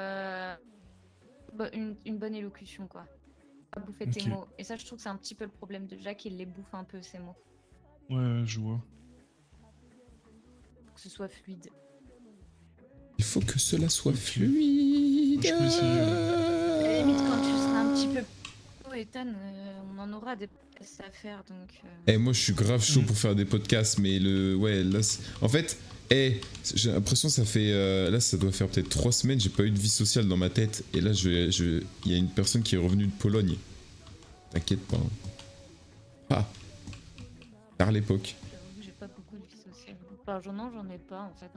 une bonne élocution quoi. Pas bouffer tes Ok. mots. Et ça, je trouve que c'est un petit peu le problème de Jacques, il les bouffe un peu ses mots. Ouais, je vois. Faut que ce soit fluide. Il faut que cela soit fluide. Je peux essayer. À la limite, quand tu seras un petit peu plus haut, Ethan, on en aura des podcasts à faire donc. Eh, moi je suis grave chaud pour faire des podcasts, mais ouais, là, en fait, j'ai l'impression que ça fait, là ça doit faire peut-être 3 semaines, j'ai pas eu de vie sociale dans ma tête, et là il y a une personne qui est revenue de Pologne. T'inquiète pas. Ah, par l'époque. J'avoue que j'ai pas beaucoup de vie sociale. Enfin, j'en ai pas en fait.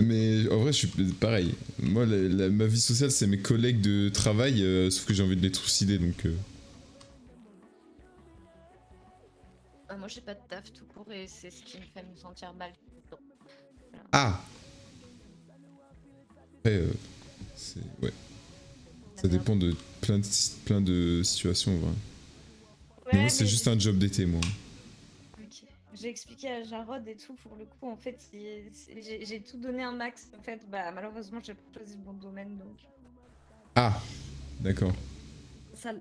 Mais en vrai, je suis pareil. Moi, ma vie sociale, c'est mes collègues de travail, sauf que j'ai envie de les trucider, donc... Moi, j'ai pas de taf tout court et c'est ce qui me fait me sentir mal. Voilà. Ah. Après, ouais. Ça dépend de plein de situations, en vrai. Mais moi, c'est juste un job d'été, moi. Ok. J'ai expliqué à Jarod et tout, pour le coup, en fait, j'ai tout donné un max. En fait, bah, malheureusement, j'ai pas choisi le bon domaine, donc... Ah, d'accord. Ça...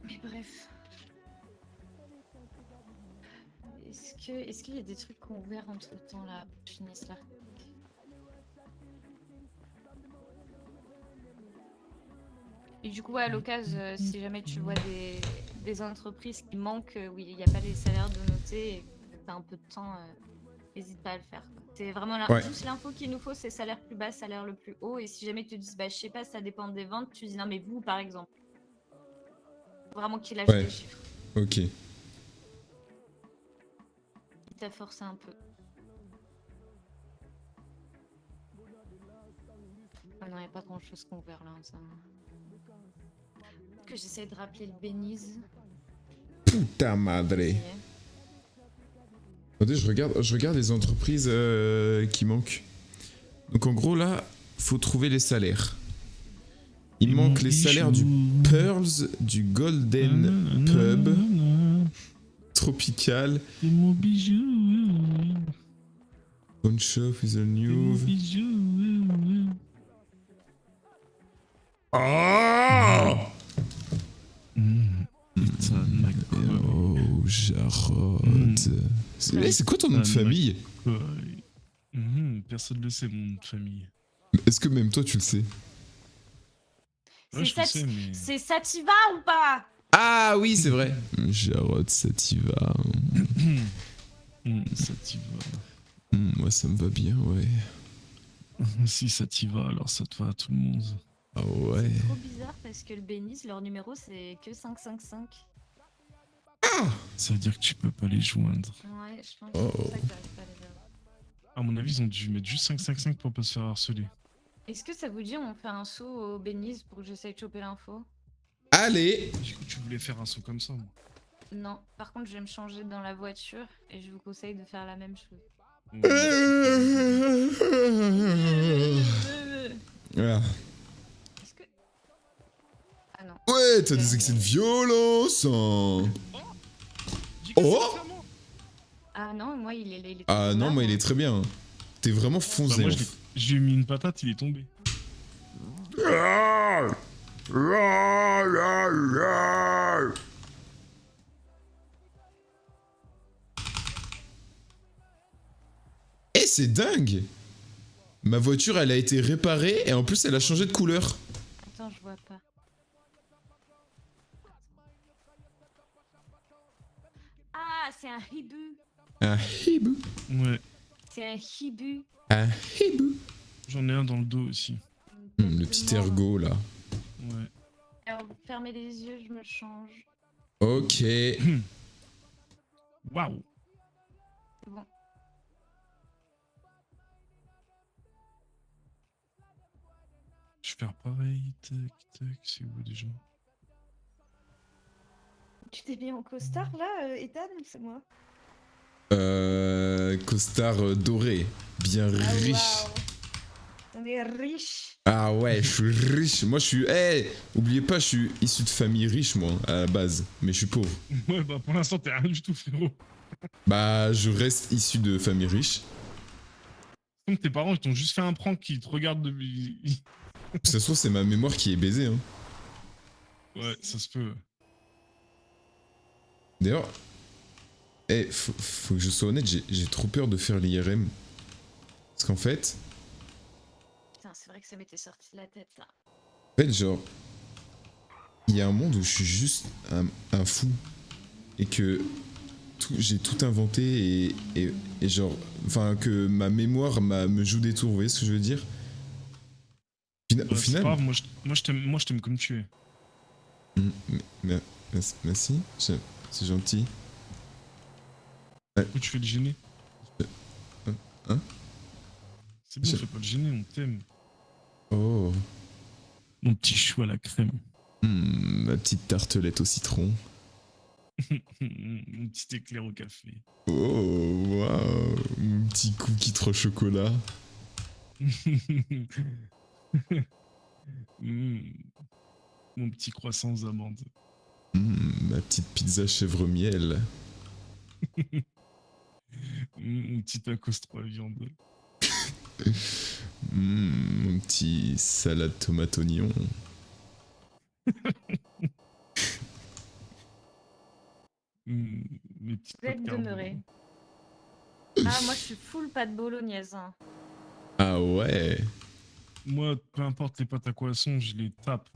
Mais bref. Est-ce qu'il y a des trucs qui ont ouvert entre temps là? Je finisse là. Et du coup, ouais, à l'occasion, si jamais tu vois des entreprises qui manquent, où il n'y a pas les salaires de noter et que tu as un peu de temps, n'hésite pas à le faire, quoi. C'est vraiment juste l'info qu'il nous faut, c'est salaire plus bas, salaire le plus haut. Et si jamais tu te dis, bah, je sais pas, ça dépend des ventes, tu dis, non, mais vous, par exemple. Faut vraiment qu'il lâche des chiffres. Ok. Il t'a forcé un peu. Ah non, il n'y a pas grand chose qu'on ouvert là. Ça... Que j'essaie de rappeler le Beniz. Puta madre. Attendez, je regarde les entreprises qui manquent. Donc en gros là, faut trouver les salaires. Il manque les salaires du Pearls, du Golden Pub, Tropical. C'est mon bijou. Pawn Shop is a new. Oh! Putain, oh, Jarod. C'est quoi ton nom de famille? Personne ne le sait, mon nom de famille. Est-ce que même toi tu le sais? Ouais, je le sais, mais... C'est Sativa ou pas? Ah oui, c'est vrai. Jarod Sativa. Sativa. Moi ça me va bien, ouais. Si ça t'y va, alors ça te va à tout le monde. Ah ouais. C'est trop bizarre parce que le Beniz, leur numéro c'est que 555. Ça veut dire que tu peux pas les joindre. Ouais, je pense que c'est pour ça que j'arrive pas à les avoir. À mon avis, ils ont dû mettre juste 555 pour pas se faire harceler. Est-ce que ça vous dit on fait un saut au Beniz pour que j'essaye de choper l'info? Allez. Du coup, tu voulais faire un saut comme ça, moi. Non, par contre, je vais me changer dans la voiture et je vous conseille de faire la même chose. Voilà. Est-ce que... Ah non. Ouais, t'as des excès de violence. Hein. Oh. Ah non, moi, il est Ah non, moi il est très bien. T'es vraiment Bah, foncé. moi, j'ai mis une patate, il est tombé. Eh, c'est dingue. Ma voiture, elle a été réparée et en plus, elle a changé de couleur. Attends, je vois pas. Ah, c'est un hibou. Un hibou. Ouais. C'est un hibou. Un hibou. J'en ai un dans le dos aussi. Le petit ergot là. Ouais. Alors, vous fermez les yeux, je me change. Ok. Waouh. C'est bon. Je vais faire pareil. Tac, tac. C'est où déjà? Tu t'es mis en costard là, Ethan? C'est moi. Costard doré. Bien riche. Waouh. On est riche. Ah ouais, je suis riche. Moi, je suis... Eh, oubliez pas, je suis issu de famille riche, moi, à la base. Mais je suis pauvre. Ouais, bah pour l'instant, t'es rien du tout, frérot. Bah, je reste issu de famille riche. Donc tes parents, ils t'ont juste fait un prank qui te regardent depuis... Ça se trouve, c'est ma mémoire qui est baisée. Hein. Ouais, ça se peut. D'ailleurs... Eh, faut que je sois honnête, j'ai trop peur de faire l'IRM. Parce qu'en fait... Putain, c'est vrai que ça m'était sorti de la tête là. En fait, genre... Il y a un monde où je suis juste un fou. Et que... J'ai tout inventé et genre... Enfin, que ma mémoire me joue des tours, vous voyez ce que je veux dire? Au final... Pas grave, moi je t'aime comme tu es. Merci, c'est gentil. Pourquoi tu fais le gêner? Hein? C'est bon, fais pas le gêner, on t'aime. Oh. Mon petit chou à la crème. Ma petite tartelette au citron. Mon petit éclair au café. Oh, waouh. Mon petit cookie trop chocolat. Mon petit croissant aux amandes. Ma petite pizza chèvre miel. Mon petit tacos 3 viandes. Mon petit salade tomate oignon. Mes petites Vous êtes pâtes carbo. demeuré. Ah, moi je suis full pâte bolognaise. Hein. Ah ouais. Moi, peu importe les pâtes à croissant, je les tape.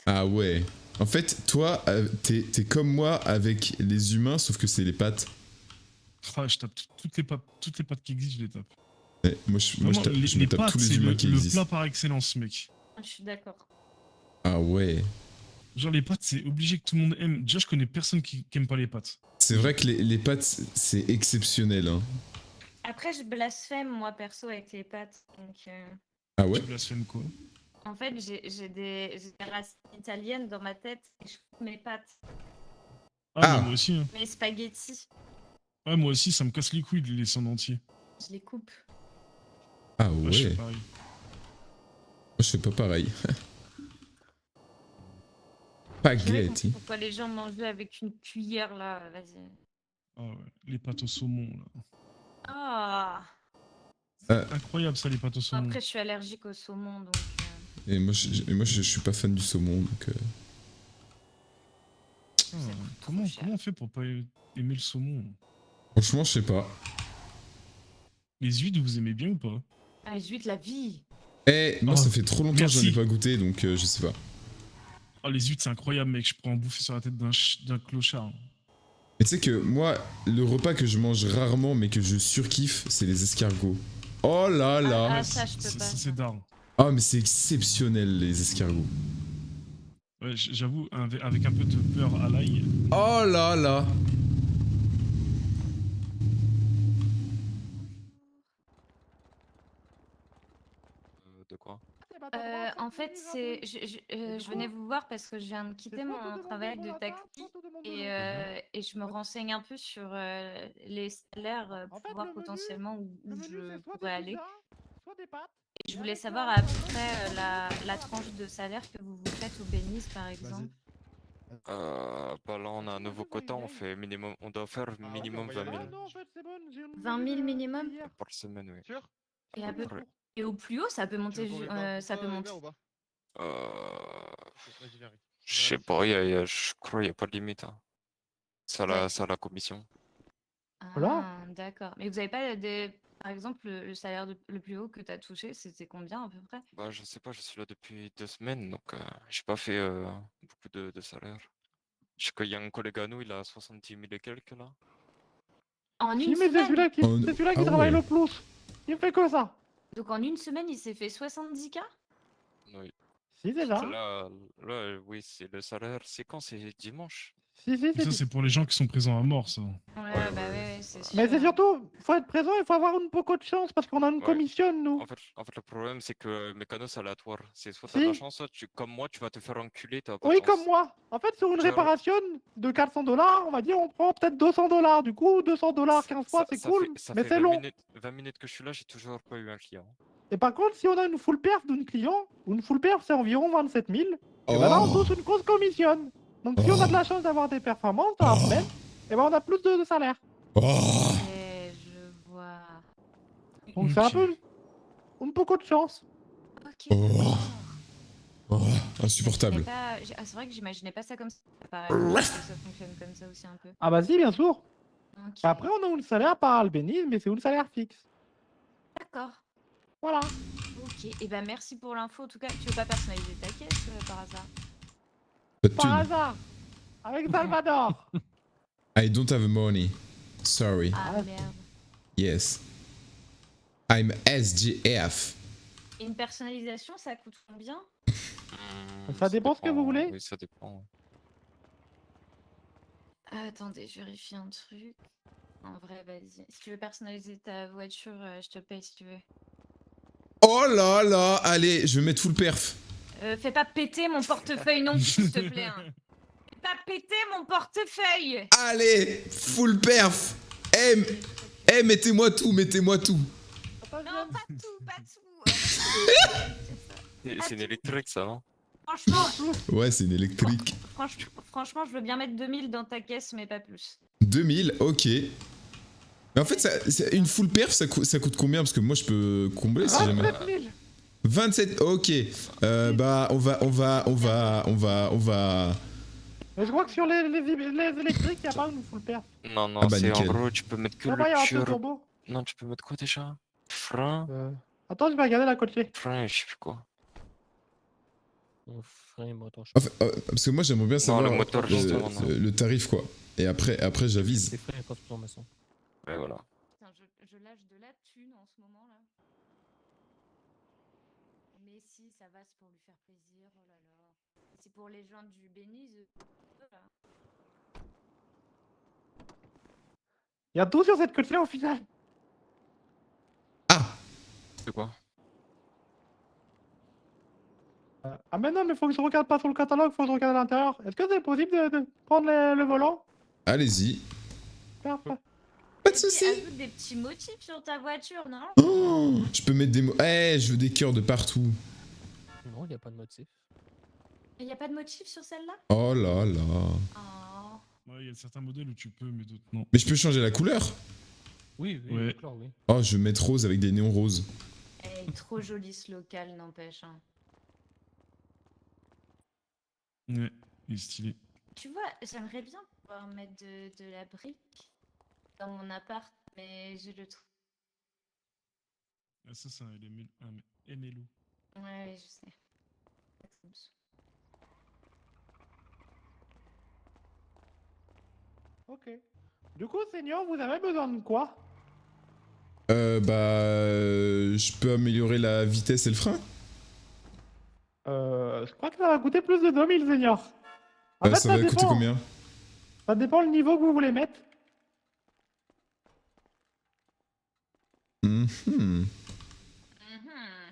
Ah ouais. En fait, toi, t'es comme moi avec les humains, sauf que c'est les pâtes. Ah, je tape toutes les pâtes qui existent, je les tape. Ouais, moi, je les me tape pâtes, tous les c'est humains qui le existent. plat par excellence, mec. Je suis d'accord. Ah ouais. Genre les pâtes, c'est obligé que tout le monde aime. Déjà, je connais personne qui aime pas les pâtes. C'est vrai que les pâtes, c'est exceptionnel. Hein. Après, je blasphème moi perso avec les pâtes. Donc, Ah ouais? Tu blasphèmes quoi? en fait, j'ai des racines italiennes dans ma tête et je coupe mes pâtes. Ah, moi aussi. Hein. Mes spaghettis, Ouais, moi aussi, ça me casse les couilles de les laisser en entier. je les coupe. Ah Ouais, ouais. je Moi, fais pareil. je fais pas pareil. Spaghetti. Pourquoi les gens mangent avec une cuillère là? Vas-y. Ah ouais, les pâtes au saumon, là. Ah. Incroyable ça, les pâtes au saumon. Après, je suis allergique au saumon, donc. Et moi, je suis pas fan du saumon, donc... Ah, comment on fait pour pas aimer le saumon? Franchement, je sais pas. Les huîtres, vous aimez bien ou pas? Ah, les huîtres, la vie. Eh, moi, ça fait trop longtemps que j'en ai merci. pas goûté, donc je sais pas. Oh, les huîtres, c'est incroyable, mec. Je pourrais en bouffer sur la tête d'un clochard. Mais tu sais que moi, le repas que je mange rarement, mais que je surkiffe, c'est les escargots. Oh là là. Ah, ça, je peux pas. C'est d'art. Ah, mais c'est exceptionnel, les escargots. Ouais, j'avoue, avec un peu de beurre à l'ail. Oh là là. De quoi? En fait, je venais vous voir parce que je viens de quitter mon travail de taxi et je me renseigne un peu sur les salaires pour voir potentiellement où je pourrais aller. Et je voulais savoir à peu près la tranche de salaire que vous vous faites au Bénis, par exemple. Bah là, on a un nouveau quota, on fait minimum, on doit faire minimum 20 000 20 000 minimum? par semaine, oui. Et, à peu... Après, et au plus haut, ça peut monter. Ça peut monter. Je sais pas, je crois qu'il n'y a pas de limite. Hein. C'est à la commission. Ah, d'accord. Mais vous avez pas par exemple, le salaire le plus haut que tu as touché, c'était combien à peu près? Bah, je sais pas, je suis là depuis 2 semaines, donc j'ai pas fait beaucoup de salaire. Je sais qu'il y a un collègue à nous, il a 70 000 et quelques là. En Si, une mais c'est semaine? celui-là qui travaille le plus. Il fait que ça. Donc en une semaine, il s'est fait 70K? Oui. Si, c'est ça. Là, oui, c'est le salaire. C'est quand? C'est dimanche. Si, Ça, c'est pour les gens qui sont présents à mort, ça. Ouais, bah ouais, c'est sûr. Mais c'est surtout, faut être présent, il faut avoir une poco de chance parce qu'on a une Ouais. commission, nous. En fait, le problème, c'est que Mécano, c'est aléatoire. C'est soit t'as de Si. la chance, soit comme moi, tu vas te faire enculer, t'as pas Oui, de chance. comme moi. En fait, sur une Genre- réparation de 400 $, on va dire, on prend peut-être 200 $. Du coup, 200 $ 15 fois, c'est cool, Ça mais fait c'est 20 long. 20 minutes que je suis là, j'ai toujours pas eu un client. Et par contre, si on a une full perf d'un client, une full perf, c'est environ 27 000. Et ben là, on touche une grosse commission. Donc, si on a de la chance d'avoir des performances dans la semaine, et ben on a plus de salaire. Ok, je vois. Donc, c'est un peu une poco de chance. Ok. Oh, insupportable. C'est vrai que j'imaginais pas ça comme ça. Apparemment, que ça fonctionne comme ça aussi un peu. Ah bah si, bien sûr. Ok. Après, on a un salaire par albénisme, mais c'est un salaire fixe. D'accord. Voilà. Ok, et ben merci pour l'info. En tout cas, tu veux pas personnaliser ta caisse par hasard? Pas de Par thune. hasard. Avec Salvador. I don't have money. Sorry. Ah merde. Yes. I'm SGF. Et une personnalisation, ça coûte combien? Ça dépend ce que vous voulez. Oui, ça dépend. Attendez, je vérifie un truc. En vrai, vas-y. Si tu veux personnaliser ta voiture, je te paye si tu veux. Oh là là, allez, je vais mettre full perf. Fais pas péter mon portefeuille non plus, s'il te plaît. Hein. Fais pas péter mon portefeuille. Allez, full perf. Mettez-moi tout, mettez-moi tout. Non, pas tout, pas tout. C'est une électrique, ça, non? Franchement, Ouais, c'est une électrique. franchement, je veux bien mettre 2000 dans ta caisse, mais pas plus. 2000, ok. Mais en fait, une full perf, ça coûte combien? Parce que moi, je peux combler si jamais. 27 000. 27, ok. Bah, on va. Mais je crois que sur les électriques, il n'y a pas une full perf. Non, non, Ah bah, c'est en nickel. gros, tu peux mettre que Non, bah, il y a un le peu turbo. turbo. Non, tu peux mettre quoi déjà? Frein? Attends, je vais regarder la côté. Frein, je sais plus quoi. Enfin, parce que moi, j'aimerais bien savoir le moteur, justement, non. le tarif, quoi. Et après j'avise. Ouais, voilà. Putain, je lâche de la thune en ce moment là. Mais si, ça va, c'est pour lui faire plaisir. Oh là là. C'est pour les gens du Béniz. Voilà. Il y a tout sur cette côte-là au final. C'est quoi? Ah mais non, mais faut que je regarde pas sur le catalogue, faut que je regarde à l'intérieur. Est-ce que c'est possible de prendre le volant? Allez-y. Perf. Pas de soucis. Ajoute des petits motifs sur ta voiture, non? Oh, je peux mettre des mots. Je veux des cœurs de partout. Non, il n'y a pas de motif. Il y a pas de motifs sur celle-là? Oh là là. Oh. Ouais, il y a certains modèles où tu peux, mais d'autres non. Mais je peux changer la couleur? Oui, Ouais. d'accord, oui. Oh, je vais mettre rose avec des néons roses. Elle est trop jolie ce local, n'empêche. Hein. Ouais, il est stylé. Tu vois, j'aimerais bien pouvoir mettre de la brique dans mon appart, mais je le trouve. Ah, ça, c'est un MLO. Ouais, je sais. Ok. Du coup, Seigneur, vous avez besoin de quoi? Je peux améliorer la vitesse et le frein? Je crois que ça va coûter plus de 2000, Seigneur. En fait, Ça va coûter combien? Ça dépend le niveau que vous voulez mettre.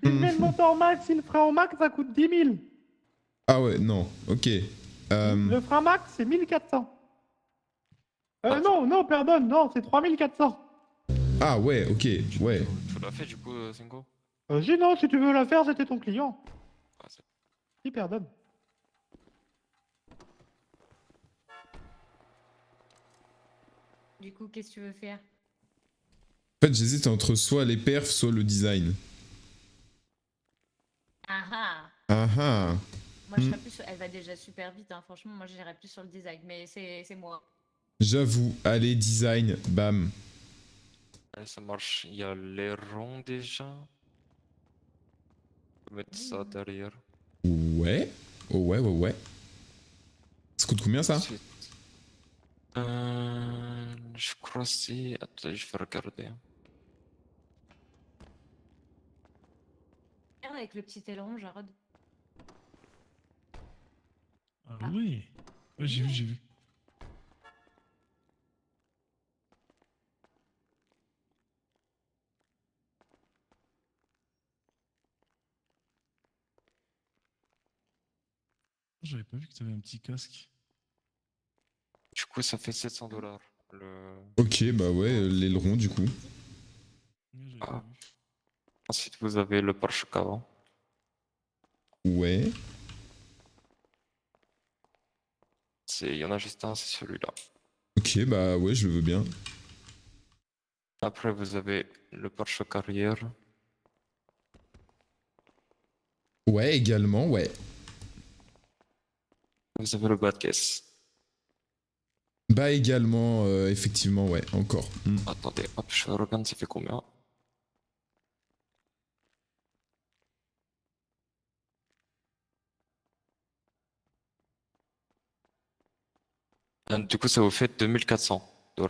S'il met le moteur max, si le frein au max, ça coûte 10 000. Ah ouais, non, ok. Le frein max, c'est 1400. Non, pardon, non, c'est 3400. Ah ouais, ok, ouais. Tu l'as fait du coup, Cinco? Non, si tu veux la faire, c'était ton client. Ah, c'est- Si, pardon. Du coup, qu'est-ce que tu veux faire? En fait, j'hésite entre soit les perfs, soit le design. Ah ah. Ah ah. Moi, je serais plus sur... Elle va déjà super vite, hein. Franchement, moi, j'irais plus sur le design, mais c'est moi. J'avoue, allez, design, bam. Allez, ça marche. Il y a les ronds déjà. Je vais mettre ça derrière. Ouais. Oh ouais, ouais, ouais. Ça coûte combien ça? Ensuite, je crois que c'est... Attends, je vais regarder. Regarde avec le petit aileron, Jarod. Ah oui. Ouais, j'ai vu, j'ai vu. J'avais pas vu que t'avais un petit casque. Du coup, ça fait 700 $. Le... Ok, bah ouais, l'aileron du coup. Ah. Ensuite, vous avez le pare-choc avant. Ouais. Il y en a juste un, c'est celui-là. Ok, bah ouais, je le veux bien. Après, vous avez le pare-choc arrière. Ouais, également, ouais. Vous avez le bas de caisse. Bah également, effectivement, ouais, encore. Attendez, hop, je regarde, ça fait combien? Du coup, ça vous fait 2400 $.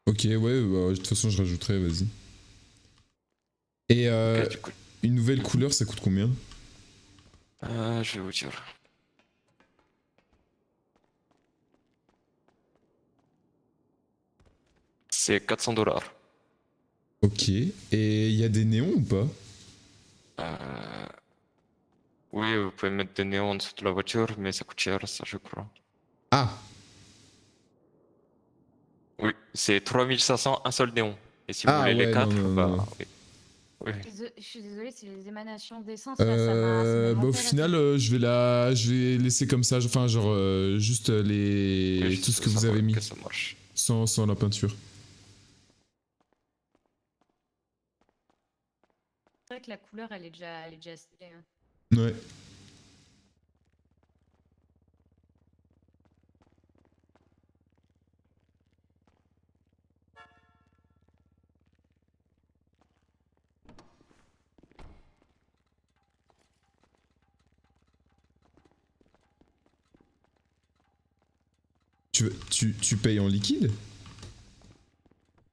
Ok, ouais, bah, de toute façon, je rajouterai, vas-y. Et Ok, du coup, une nouvelle couleur, ça coûte combien? je vais vous dire. C'est 400 $. Ok. Et il y a des néons ou pas? Oui, vous pouvez mettre des néons en dessous de la voiture, mais ça coûte cher, ça, je crois. Ah! Oui, c'est 3500, un seul néon. Et si vous Ah voulez les ouais, non, 4, non, bah non. oui. Oui. Je suis désolée, c'est les émanations d'essence, là, ça m'a Bah au monté la final, je vais laisser comme ça, enfin genre juste les Oui, tout ce que ça vous va, avez mis, que ça marche. sans la peinture. C'est vrai que la couleur, elle est déjà stylée. Hein. Ouais. Tu payes en liquide?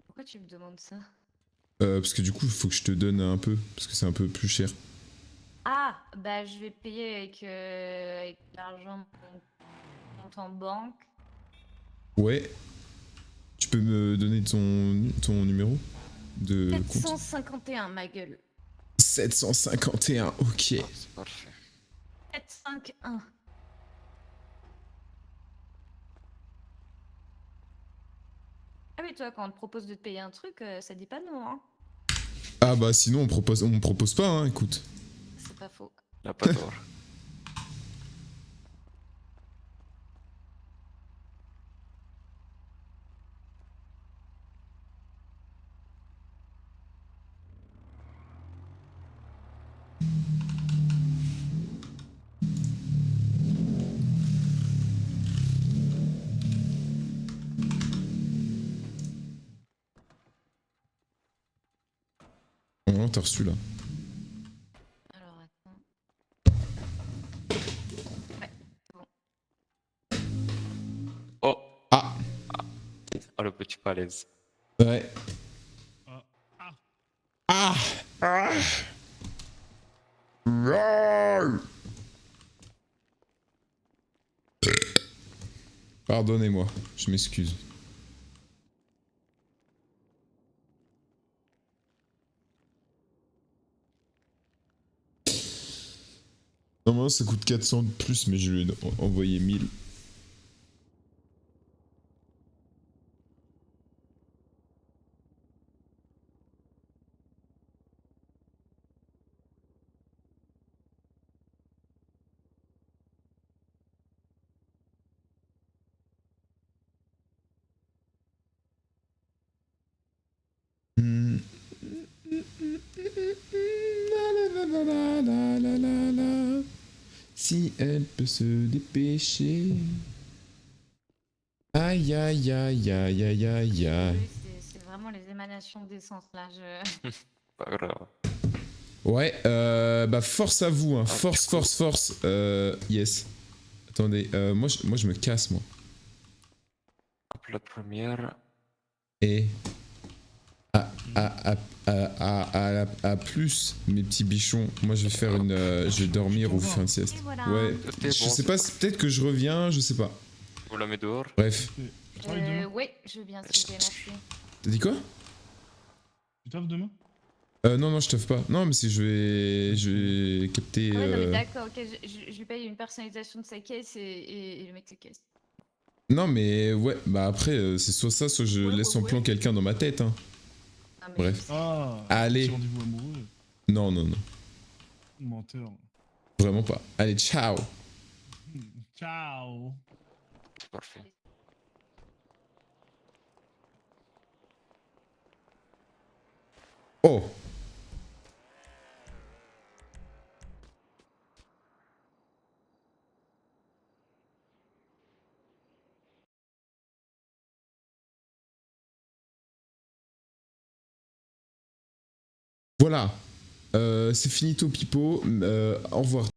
Pourquoi tu me demandes ça? Parce que du coup, il faut que je te donne un peu, parce que c'est un peu plus cher. Ah, bah je vais payer avec l'argent de mon compte en banque. Ouais. Tu peux me donner ton numéro de compte? 751, ma gueule. 751, ok. C'est parfait. 751. Ah oui, toi, quand on te propose de te payer un truc, ça dit pas non, hein. Ah bah sinon on propose pas, hein, écoute. C'est pas faux. Y a pas tort. Oh, t'as reçu là. Alors, attends. Ouais, c'est bon. Oh! Ah! Oh, le petit palaise. Ouais. Ah! Ah! Pardonnez-moi, je m'excuse. Normalement, ça coûte 400 de plus, mais je lui ai envoyé 1000. Si elle peut se dépêcher. Aïe aïe aïe aïe aïe aïe aïe. Oui, c'est vraiment les émanations d'essence là. Pas grave. Ouais, bah force à vous, hein. Force, force, force. Yes. Attendez, moi je me casse, moi. Hop, la première. Et à plus, mes petits bichons. Moi je vais faire une, je vais dormir ou faire une sieste. voilà. Ouais. C'était Je bon, sais pas, peut-être que je reviens, je sais pas. Vous la mettez dehors? Bref. Oui, je veux bien, s'il vous plaît, merci. T'as dit quoi? Tu taffes demain? Non, je taffe pas. Non, mais si je vais capter. Ah ouais, non, mais d'accord, ok, je lui paye une personnalisation de sa caisse et le mec se caisse. Non, mais ouais, bah après, c'est soit ça, soit je laisse en plan quelqu'un dans ma tête, hein. Ah, mais Bref. Ah, Allez. petit rendez-vous amoureux. Non, non, non. Menteur. Vraiment pas. Allez, ciao. Ciao. C'est parfait. Oh. Voilà. C'est finito pipo. Au revoir.